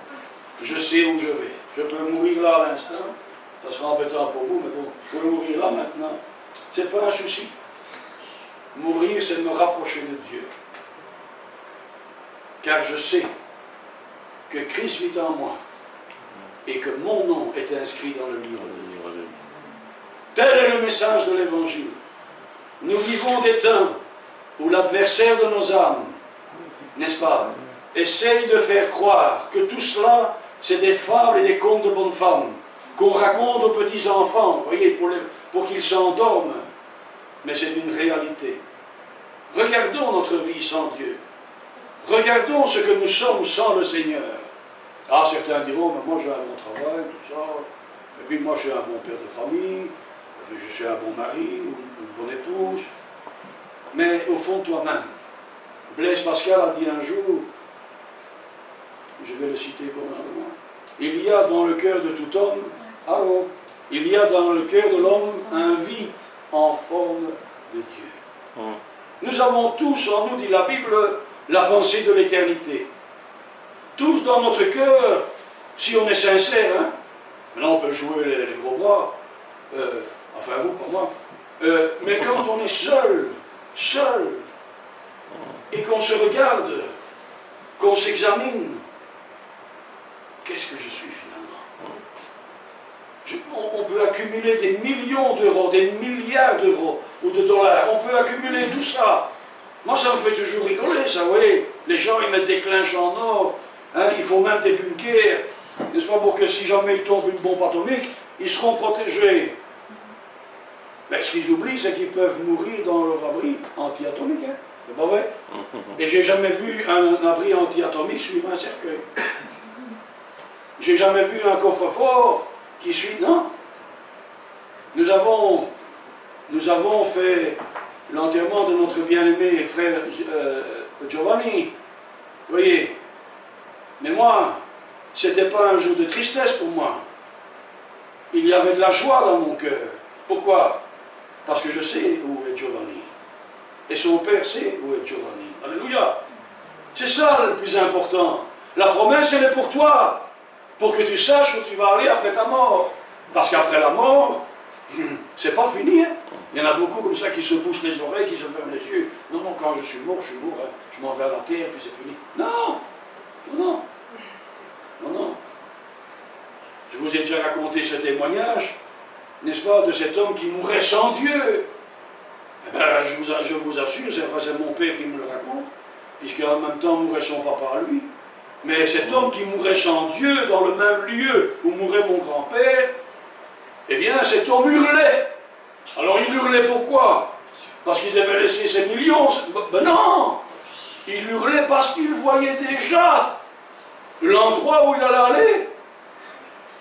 je sais où je vais, je peux mourir là à l'instant, ça sera embêtant pour vous, mais bon, je peux mourir là maintenant, c'est pas un souci. Mourir, c'est me rapprocher de Dieu. Car je sais que Christ vit en moi et que mon nom est inscrit dans le livre de Dieu. Tel est le message de l'Évangile. Nous vivons des temps où l'adversaire de nos âmes, n'est-ce pas, essaye de faire croire que tout cela, c'est des fables et des contes de bonnes femmes qu'on raconte aux petits-enfants, vous voyez, pour qu'ils s'endorment. Mais c'est une réalité. Regardons notre vie sans Dieu. Regardons ce que nous sommes sans le Seigneur. Ah, certains diront, mais moi j'ai un bon travail, tout ça, et puis moi je suis un bon père de famille, et puis je suis un bon mari, ou une bonne épouse. Mais au fond, toi-même, Blaise Pascal a dit un jour, je vais le citer probablement, il y a dans le cœur de tout homme, allô, il y a dans le cœur de l'homme un vide en forme de Dieu. Nous avons tous en nous, dit la Bible, la pensée de l'éternité. Tous dans notre cœur, si on est sincère, hein, maintenant on peut jouer les gros bras, enfin vous, pas moi, mais quand on est seul, et qu'on se regarde, qu'on s'examine, qu'est-ce que je suis finalement? On peut accumuler des millions d'euros, des milliards d'euros ou de dollars, on peut accumuler tout ça. Moi ça me fait toujours rigoler, ça, vous voyez, les gens ils mettent des clinches en or, hein, il faut même des bunkers, n'est-ce pas, pour que si jamais il tombe une bombe atomique, ils seront protégés. Mais ce qu'ils oublient, c'est qu'ils peuvent mourir dans leur abri anti-atomique, hein. C'est pas vrai? Et j'ai jamais vu un abri anti-atomique suivre un cercueil. J'ai jamais vu un coffre-fort qui suit, non? Nous avons fait l'enterrement de notre bien-aimé frère Giovanni, vous voyez. Mais moi, ce n'était pas un jour de tristesse pour moi. Il y avait de la joie dans mon cœur. Pourquoi? Parce que je sais où est Giovanni. Et son père sait où est Giovanni. Alléluia. C'est ça le plus important. La promesse, elle est pour toi. Pour que tu saches où tu vas aller après ta mort. Parce qu'après la mort, c'est pas fini. Hein? Il y en a beaucoup comme ça qui se bouchent les oreilles, qui se ferment les yeux. Non, non, quand je suis mort, hein. Je m'en vais à la terre, puis c'est fini. Non, non, non, non. Je vous ai déjà raconté ce témoignage, n'est-ce pas, de cet homme qui mourait sans Dieu. Eh bien, je vous assure, c'est mon père qui me le raconte, puisqu'en même temps mourait son papa à lui. Mais cet homme qui mourait sans Dieu, dans le même lieu où mourait mon grand-père, eh bien, cet homme hurlait. Alors il hurlait pourquoi? Parce qu'il devait laisser ses millions? Ben non! Il hurlait parce qu'il voyait déjà l'endroit où il allait aller.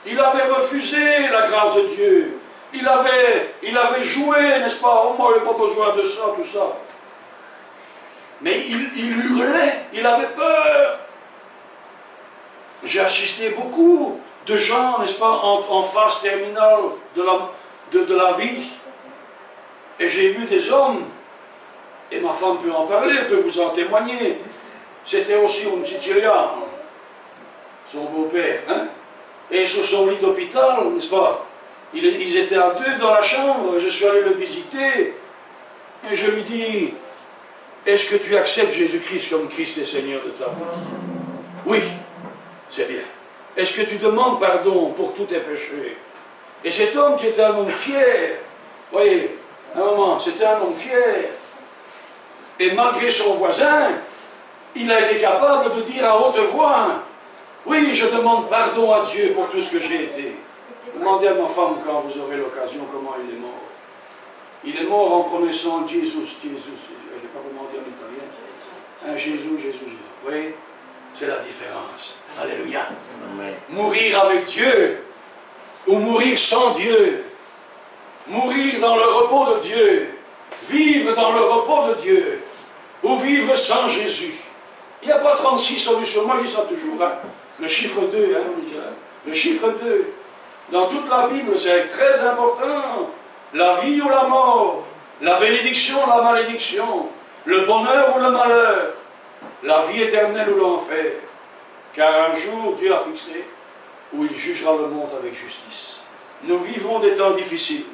Il avait refusé la grâce de Dieu. Il avait joué, n'est-ce pas? Oh, moi, il n'y a pas besoin de ça, tout ça. Mais il hurlait, il avait peur. J'ai assisté beaucoup de gens, n'est-ce pas, en phase terminale de la vie. Et j'ai vu des hommes, et ma femme peut en parler, elle peut vous en témoigner. C'était aussi un Sicilien, son beau-père, hein? Et sur son lit d'hôpital, n'est-ce pas? Ils étaient à deux dans la chambre, je suis allé le visiter, et je lui dis, est-ce que tu acceptes Jésus-Christ comme Christ et Seigneur de ta vie? Oui, c'est bien. Est-ce que tu demandes pardon pour tous tes péchés? Et cet homme qui était un homme fier, voyez, à un moment, c'était un homme fier, et malgré son voisin, il a été capable de dire à haute voix, oui, je demande pardon à Dieu pour tout ce que j'ai été. Demandez à ma femme quand vous aurez l'occasion comment il est mort. Il est mort en prononçant Jésus, je ne sais pas comment dire en italien. Hein, Jésus, Jésus, Jésus. Vous voyez, c'est la différence. Alléluia. Amen. Mourir avec Dieu, ou mourir sans Dieu. Mourir dans le repos de Dieu. Vivre dans le repos de Dieu. Ou vivre sans Jésus. Il n'y a pas 36 solutions. Moi, je dis ça toujours. Hein. Le chiffre 2, hein, on dit, hein. Le chiffre 2. Dans toute la Bible, c'est très important. La vie ou la mort. La bénédiction ou la malédiction. Le bonheur ou le malheur. La vie éternelle ou l'enfer. Car un jour, Dieu a fixé où il jugera le monde avec justice. Nous vivons des temps difficiles.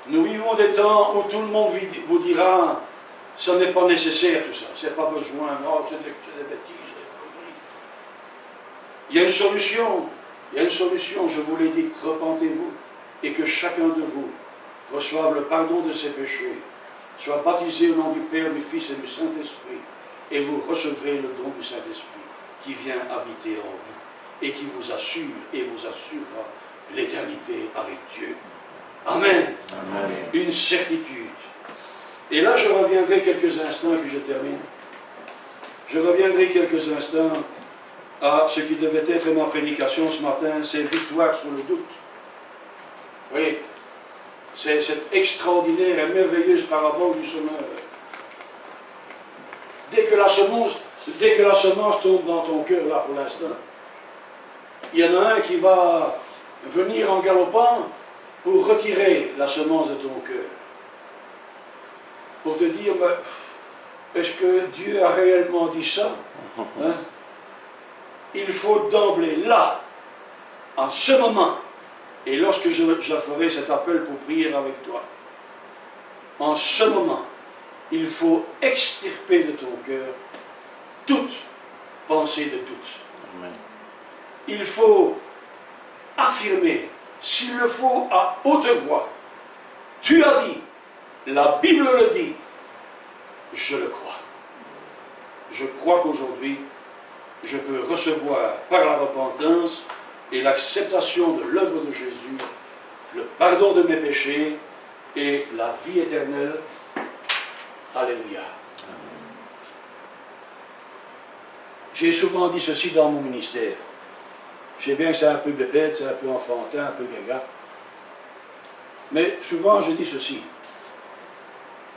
Nous vivons des temps où tout le monde vous dira ce n'est pas nécessaire tout ça, c'est pas besoin, non, c'est des bêtises, c'est des conneries. Il y a une solution, je vous l'ai dit, repentez-vous et que chacun de vous reçoive le pardon de ses péchés, soit baptisé au nom du Père, du Fils et du Saint-Esprit, et vous recevrez le don du Saint-Esprit qui vient habiter en vous et qui vous assure et vous assurera l'éternité avec Dieu. Amen. Amen. Une certitude. Et là, je reviendrai quelques instants, et puis je termine. Je reviendrai quelques instants à ce qui devait être ma prédication ce matin, c'est victoire sur le doute. Oui, c'est cette extraordinaire et merveilleuse parabole du semeur. Dès que la semence tombe dans ton cœur, là, pour l'instant, il y en a un qui va venir en galopant pour retirer la semence de ton cœur. Pour te dire, est-ce que Dieu a réellement dit ça? Hein? Il faut d'emblée, là, en ce moment, et lorsque je ferai cet appel pour prier avec toi, en ce moment, il faut extirper de ton cœur toute pensée de doute. Amen. Il faut affirmer, s'il le faut, à haute voix, tu as dit, la Bible le dit, je le crois. Je crois qu'aujourd'hui, je peux recevoir par la repentance et l'acceptation de l'œuvre de Jésus, le pardon de mes péchés et la vie éternelle. Alléluia. J'ai souvent dit ceci dans mon ministère. Je sais bien que c'est un peu bébête, c'est un peu enfantin, un peu gaga. Mais souvent je dis ceci.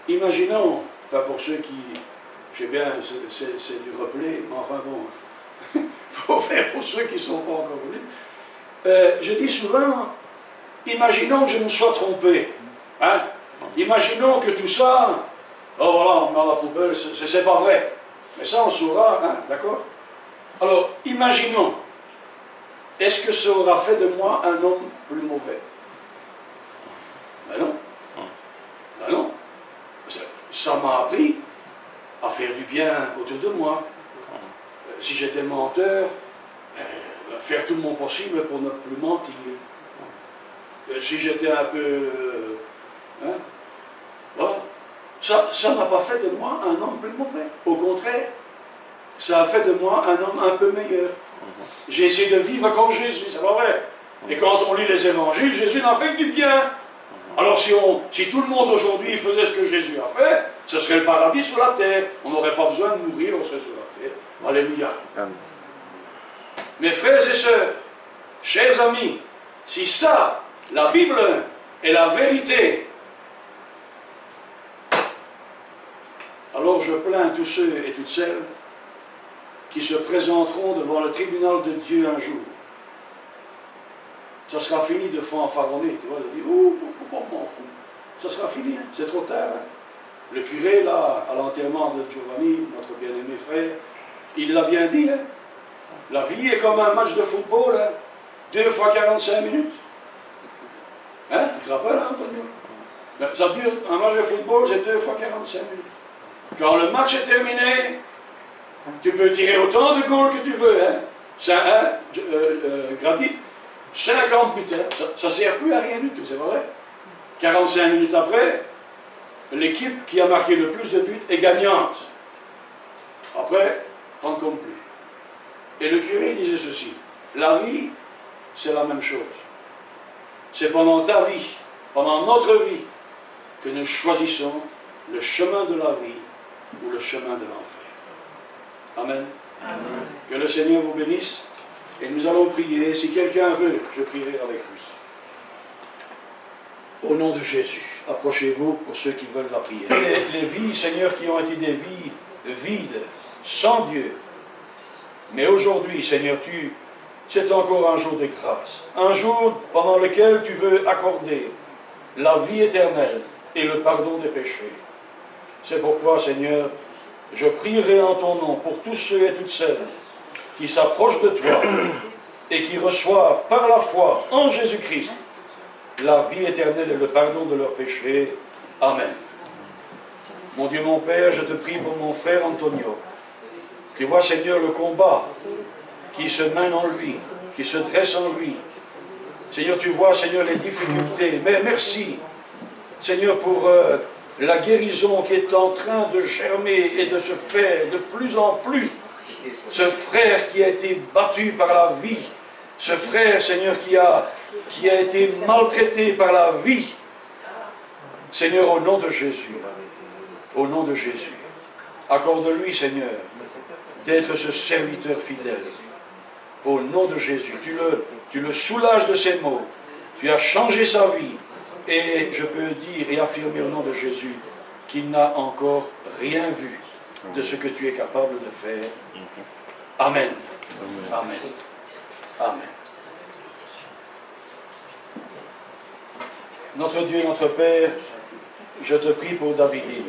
Imaginons, enfin pour ceux qui, je sais bien, c'est du replay, mais enfin bon, il faut faire pour ceux qui ne sont pas encore venus. Je dis souvent, imaginons que je me sois trompé. Hein? Imaginons que tout ça, oh voilà, on met à la poubelle, c'est pas vrai. Mais ça on saura, hein, d'accord? Alors, imaginons, est-ce que ça aura fait de moi un homme plus mauvais? Ben non. Ben non. Ça m'a appris à faire du bien autour de moi. Si j'étais menteur, faire tout mon possible pour ne plus mentir. Si j'étais un peu... hein, voilà. Ça n'a pas fait de moi un homme plus mauvais. Au contraire, ça a fait de moi un homme un peu meilleur. J'ai essayé de vivre comme Jésus, c'est pas vrai. Et quand on lit les évangiles, Jésus n'a fait que du bien. Alors si tout le monde aujourd'hui faisait ce que Jésus a fait, ce serait le paradis sur la terre. On n'aurait pas besoin de mourir, on serait sur la terre. Alléluia. Amen. Mes frères et sœurs, chers amis, si ça, la Bible est la vérité, alors je plains tous ceux et toutes celles qui se présenteront devant le tribunal de Dieu un jour. Ça sera fini de fanfaronner, tu vois, de dire, ouh, m'en fous. Ça sera fini, hein, c'est trop tard. Hein. Le curé, là, à l'enterrement de Giovanni, notre bien-aimé frère, il l'a bien dit, hein. La vie est comme un match de football, hein, 2 fois 45 minutes. Hein, tu te rappelles, hein, Antonio? Ça dure, un match de football, c'est 2 fois 45 minutes. Quand le match est terminé, tu peux tirer autant de goals que tu veux, hein. Grady, 50 buts, hein. Ça ne sert plus à rien du tout, c'est vrai. 45 minutes après, l'équipe qui a marqué le plus de buts est gagnante. Après, t'en comptes plus. Et le curé disait ceci, la vie, c'est la même chose. C'est pendant ta vie, pendant notre vie, que nous choisissons le chemin de la vie ou le chemin de l'enfer. Amen. Amen. Que le Seigneur vous bénisse et nous allons prier. Si quelqu'un veut, je prierai avec lui. Au nom de Jésus, approchez-vous pour ceux qui veulent la prière. Les vies, Seigneur, qui ont été des vies vides, sans Dieu. Mais aujourd'hui, Seigneur, c'est encore un jour de grâce. Un jour pendant lequel tu veux accorder la vie éternelle et le pardon des péchés. C'est pourquoi, Seigneur, je prierai en ton nom pour tous ceux et toutes celles qui s'approchent de toi et qui reçoivent par la foi en Jésus-Christ la vie éternelle et le pardon de leurs péchés. Amen. Mon Dieu, mon Père, je te prie pour mon frère Antonio. Tu vois, Seigneur, le combat qui se mène en lui, qui se dresse en lui. Seigneur, tu vois, Seigneur, les difficultés. Mais merci, Seigneur, pour la guérison qui est en train de germer et de se faire de plus en plus. Ce frère qui a été battu par la vie, ce frère, Seigneur, qui a été maltraité par la vie. Seigneur, au nom de Jésus, accorde-lui, Seigneur, d'être ce serviteur fidèle. Au nom de Jésus, tu le soulages de ses maux, tu as changé sa vie, et je peux dire et affirmer au nom de Jésus qu'il n'a encore rien vu de ce que tu es capable de faire. Amen. Amen. Amen. Notre Dieu, notre Père, je te prie pour Davidine.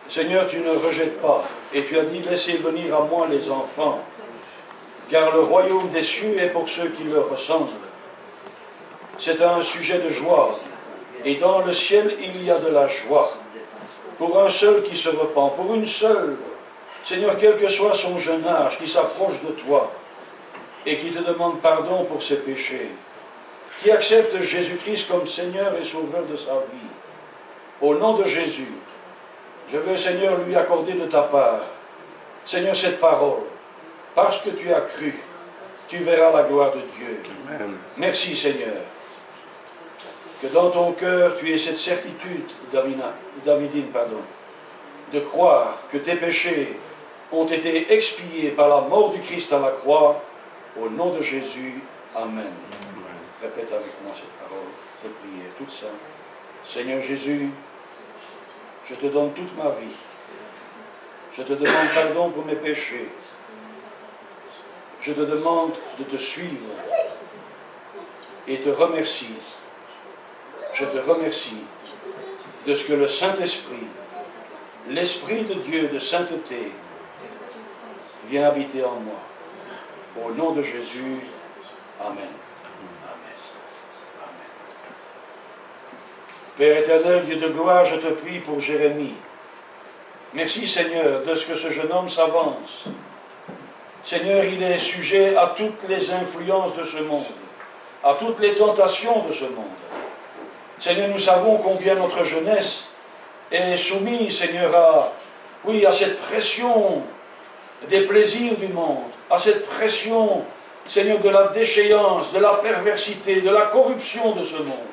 Seigneur, tu ne rejettes pas, et tu as dit, laissez venir à moi les enfants, car le royaume des cieux est pour ceux qui leur ressemblent. C'est un sujet de joie, et dans le ciel il y a de la joie, pour un seul qui se repent, pour une seule, Seigneur, quel que soit son jeune âge, qui s'approche de toi, et qui te demande pardon pour ses péchés, qui accepte Jésus-Christ comme Seigneur et Sauveur de sa vie. Au nom de Jésus, je veux, Seigneur, lui accorder de ta part, Seigneur, cette parole. Parce que tu as cru, tu verras la gloire de Dieu. Amen. Merci, Seigneur. Que dans ton cœur, tu aies cette certitude, Davidine, de croire que tes péchés ont été expiés par la mort du Christ à la croix. Au nom de Jésus, Amen. Répète avec moi cette parole, cette prière, toute simple. Seigneur Jésus, je te donne toute ma vie. Je te demande pardon pour mes péchés. Je te demande de te suivre et te remercie. Je te remercie de ce que le Saint-Esprit, l'Esprit de Dieu de sainteté, vient habiter en moi. Au nom de Jésus, Amen. Père éternel, Dieu de gloire, je te prie pour Jérémie. Merci Seigneur de ce que ce jeune homme s'avance. Seigneur, il est sujet à toutes les influences de ce monde, à toutes les tentations de ce monde. Seigneur, nous savons combien notre jeunesse est soumise, Seigneur, à cette pression des plaisirs du monde, à cette pression, Seigneur, de la déchéance, de la perversité, de la corruption de ce monde.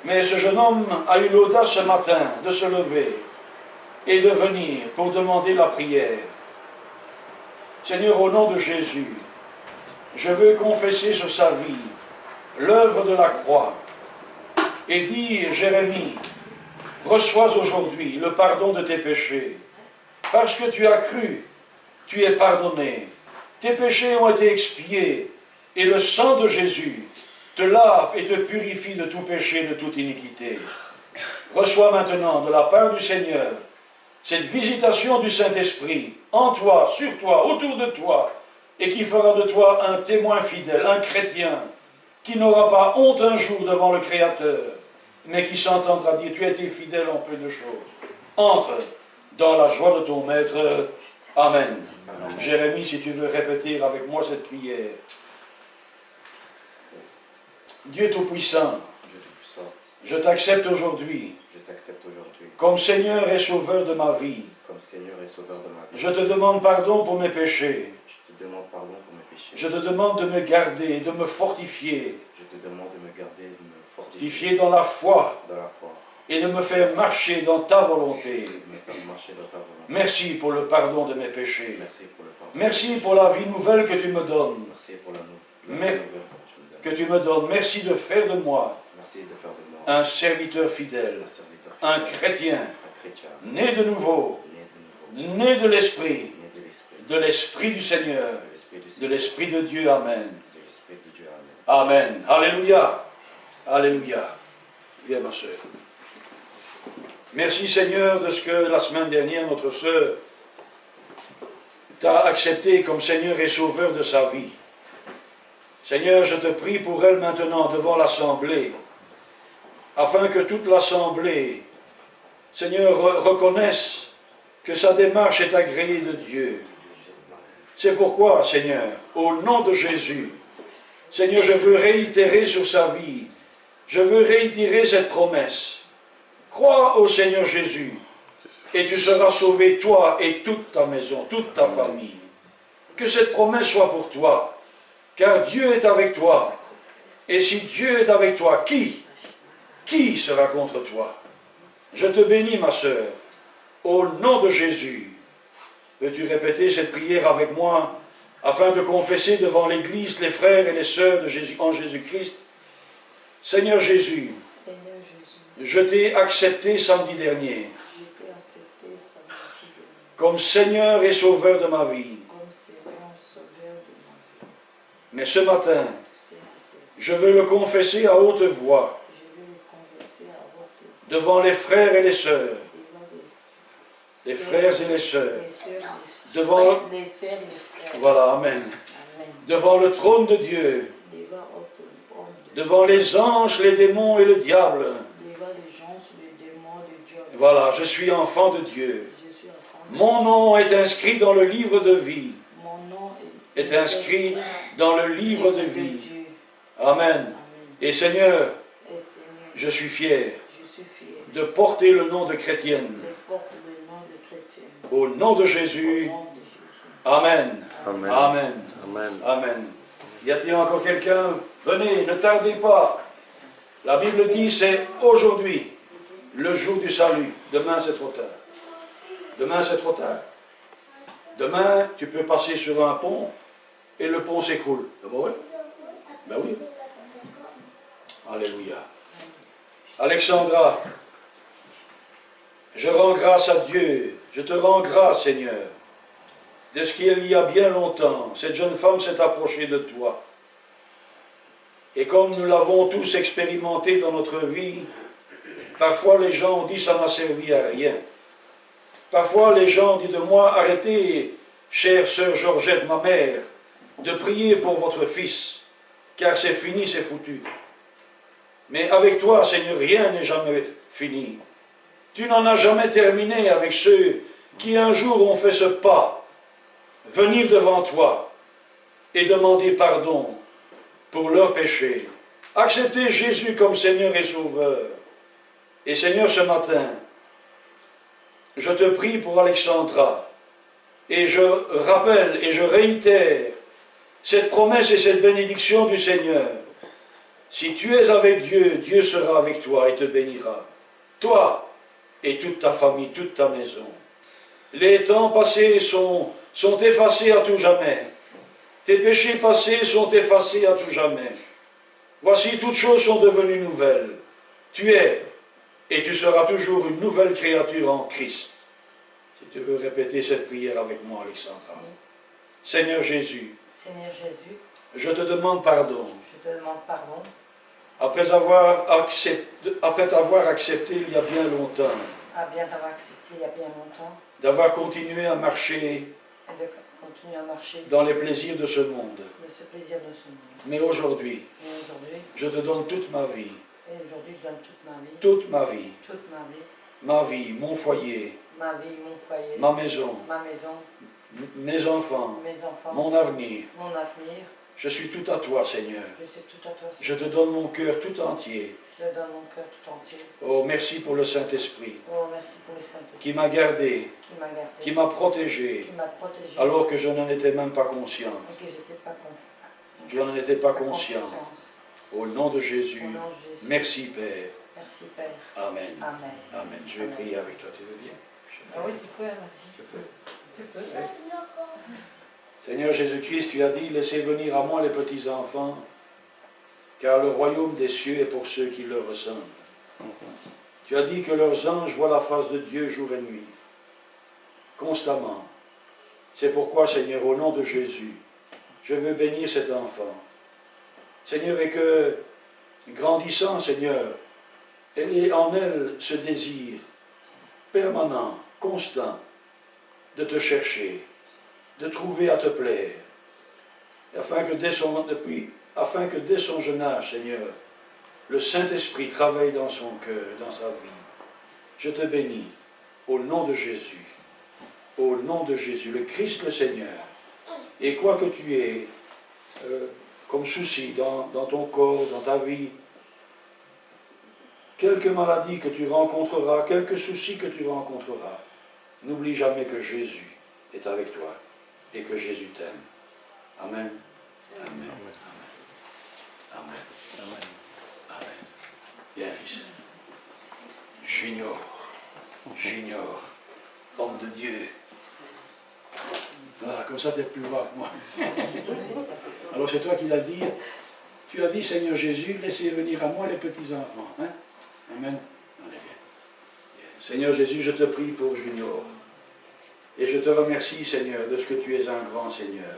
Mais ce jeune homme a eu l'audace ce matin de se lever et de venir pour demander la prière. Seigneur, au nom de Jésus, je veux confesser sur sa vie l'œuvre de la croix et dire, Jérémie, reçois aujourd'hui le pardon de tes péchés. Parce que tu as cru, tu es pardonné. Tes péchés ont été expiés et le sang de Jésus te lave et te purifie de tout péché, de toute iniquité. Reçois maintenant de la part du Seigneur cette visitation du Saint-Esprit en toi, sur toi, autour de toi, et qui fera de toi un témoin fidèle, un chrétien, qui n'aura pas honte un jour devant le Créateur, mais qui s'entendra dire, tu as été fidèle en peu de choses. Entre dans la joie de ton Maître. Amen. Amen. Jérémie, si tu veux répéter avec moi cette prière. Dieu Tout-Puissant, je t'accepte aujourd'hui comme Seigneur et Sauveur de ma vie. Je te demande pardon pour mes péchés. Je te demande de me garder, de me fortifier. m'édifier dans la foi dans la foi et de me faire marcher dans ta volonté. et de me faire marcher dans ta volonté. Merci pour le pardon de mes péchés. Merci pour le pardon. Merci pour la vie nouvelle que tu me donnes. Merci pour la Mais- nouvelle que Que tu me donnes. Merci de faire de moi Merci de faire de moi un serviteur fidèle, un serviteur un fidèle, chrétien, un chrétien, né de nouveau, né de nouveau, né de l'Esprit, né de l'Esprit du Seigneur, du de Seigneur, l'Esprit de Dieu. Amen. de l'Esprit de Dieu. Amen. Amen. Alléluia. Alléluia. Viens ma soeur. Merci Seigneur de ce que la semaine dernière notre sœur t'a accepté comme Seigneur et Sauveur de sa vie. Seigneur, je te prie pour elle maintenant devant l'Assemblée, afin que toute l'Assemblée, Seigneur, reconnaisse que sa démarche est agréée de Dieu. C'est pourquoi, Seigneur, au nom de Jésus, Seigneur, je veux réitérer sur sa vie, je veux réitérer cette promesse. Crois au Seigneur Jésus, et tu seras sauvé, toi et toute ta maison, toute ta famille. Que cette promesse soit pour toi, car Dieu est avec toi. Et si Dieu est avec toi, qui sera contre toi? Je te bénis, ma sœur, au nom de Jésus. Peux-tu répéter cette prière avec moi, afin de confesser devant l'Église les frères et les sœurs de Jésus, en Jésus-Christ? Seigneur Jésus, Seigneur Jésus, je t'ai accepté samedi dernier je t'ai accepté samedi dernier comme Seigneur et Sauveur de ma vie. comme Seigneur Sauveur de ma vie. Mais ce matin, Ce matin, je veux le confesser à haute voix, je vais le confesser à votre devant les frères et les sœurs, devant les frères et les sœurs, les sœurs, devant, les sœurs et les frères. voilà, amen, Amen. devant le trône de Dieu, Devant votre homme, devant les anges, les démons et le diable. devant les gens, les démons de Dieu. Voilà, je suis enfant de Dieu. Je suis enfant de Mon nom est inscrit dans le livre de vie. Mon nom Est inscrit dans le livre de vie. Dieu. Amen. Amen. Et Seigneur, Et Seigneur, je suis fier je suis fier de porter le nom de chrétienne. de porter le nom de chrétien. Au nom de Au Jésus. nom de Jésus. Amen. Amen. Amen. Amen. Amen. Y a-t-il encore quelqu'un? Venez, ne tardez pas. La Bible dit c'est aujourd'hui le jour du salut. Demain c'est trop tard. Demain c'est trop tard. Demain tu peux passer sur un pont et le pont s'écroule. Ah ben oui. Ben oui. Alléluia. Alexandra, je rends grâce à Dieu. Je te rends grâce, Seigneur, de ce qu'il y a bien longtemps, cette jeune femme s'est approchée de toi. Et comme nous l'avons tous expérimenté dans notre vie, parfois les gens ont dit ça n'a servi à rien. Parfois les gens disent de moi, arrêtez, chère sœur Georgette, ma mère, de prier pour votre fils, car c'est fini, c'est foutu. Mais avec toi, Seigneur, rien n'est jamais fini. Tu n'en as jamais terminé avec ceux qui un jour ont fait ce pas, venir devant toi et demander pardon pour leurs péchés. Accepter Jésus comme Seigneur et Sauveur. Et Seigneur, ce matin, je te prie pour Alexandra et je rappelle et je réitère cette promesse et cette bénédiction du Seigneur. Si tu es avec Dieu, Dieu sera avec toi et te bénira. Toi et toute ta famille, toute ta maison. Les temps passés sont effacés à tout jamais. Tes péchés passés sont effacés à tout jamais. Voici, toutes choses sont devenues nouvelles. Tu es et tu seras toujours une nouvelle créature en Christ. Si tu veux répéter cette prière avec moi, Alexandra. Seigneur Jésus, Seigneur Jésus, je te demande pardon. je te demande pardon Après t'avoir accepté il y a bien longtemps, à bien t'avoir accepté il y a bien longtemps d'avoir continué à marcher et de continuer à marcher dans les plaisirs de ce monde. de ce plaisir de ce monde. Mais aujourd'hui, Et aujourd'hui, je te donne toute ma vie, je donne toute ma vie, ma vie, mon foyer, ma vie, mon foyer, ma maison, mes enfants, mon avenir. mon avenir. Je suis tout à toi, Seigneur. Je suis tout à toi. Je te donne mon cœur tout entier. Je donne mon cœur tout entier. Oh, merci pour le Saint-Esprit Oh, merci pour le Saint-Esprit qui m'a gardé, qui m'a gardé, qui m'a protégé, qui m'a protégé, alors que je n'en étais même pas conscient. et que j'étais pas Je n'en étais pas pas conscient. conscience. Au nom de Jésus. Au nom de Jésus. Merci Père. Merci Père. Amen. Amen. Amen. Je vais prier avec toi. Tu veux bien? Ah oui, tu peux, vas-y. Je peux. Tu peux. Seigneur Jésus-Christ, tu as dit, laissez venir à moi les petits-enfants, car le royaume des cieux est pour ceux qui leur ressemblent. Tu as dit que leurs anges voient la face de Dieu jour et nuit, constamment. C'est pourquoi, Seigneur, au nom de Jésus, je veux bénir cet enfant. Seigneur, et que, grandissant, Seigneur, en elle ce désir permanent, constant, de te chercher, de trouver à te plaire, afin que dès son jeune âge, Seigneur, le Saint-Esprit travaille dans son cœur, dans sa vie. Je te bénis, au nom de Jésus, le Christ le Seigneur. Et quoi que tu aies comme souci dans ton corps, dans ta vie, quelques maladies que tu rencontreras, quelques soucis que tu rencontreras, n'oublie jamais que Jésus est avec toi et que Jésus t'aime. Amen. Amen. Amen. Amen. Amen. Amen. Bien, fils. Junior, homme de Dieu. Voilà, comme ça, tu es plus loin que moi. Alors, c'est toi qui l'as dit. Tu as dit, Seigneur Jésus, laissez venir à moi les petits-enfants. Hein? Amen. Allez, bien. Seigneur Jésus, je te prie pour Junior. Et je te remercie, Seigneur, de ce que tu es un grand Seigneur.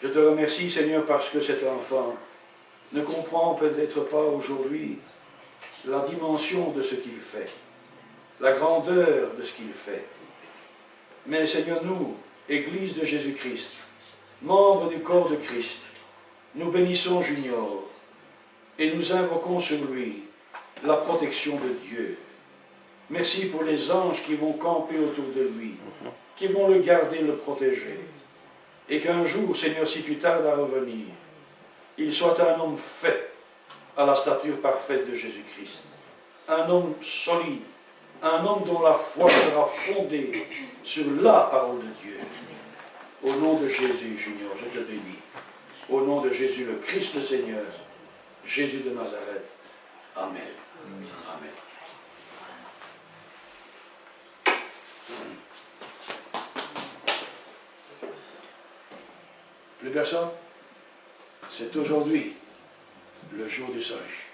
Je te remercie, Seigneur, parce que cet enfant ne comprend peut-être pas aujourd'hui la dimension de ce qu'il fait, la grandeur de ce qu'il fait. Mais, Seigneur, nous, Église de Jésus-Christ, membres du corps de Christ, nous bénissons Junior et nous invoquons sur lui la protection de Dieu. Merci pour les anges qui vont camper autour de lui, qui vont le garder, le protéger. Et qu'un jour, Seigneur, si tu tardes à revenir, il soit un homme fait à la stature parfaite de Jésus-Christ. Un homme solide, un homme dont la foi sera fondée sur la parole de Dieu. Au nom de Jésus, Junior, je te bénis. Au nom de Jésus, le Christ le Seigneur, Jésus de Nazareth. Amen. Amen. Plus personne? C'est aujourd'hui le jour du salut.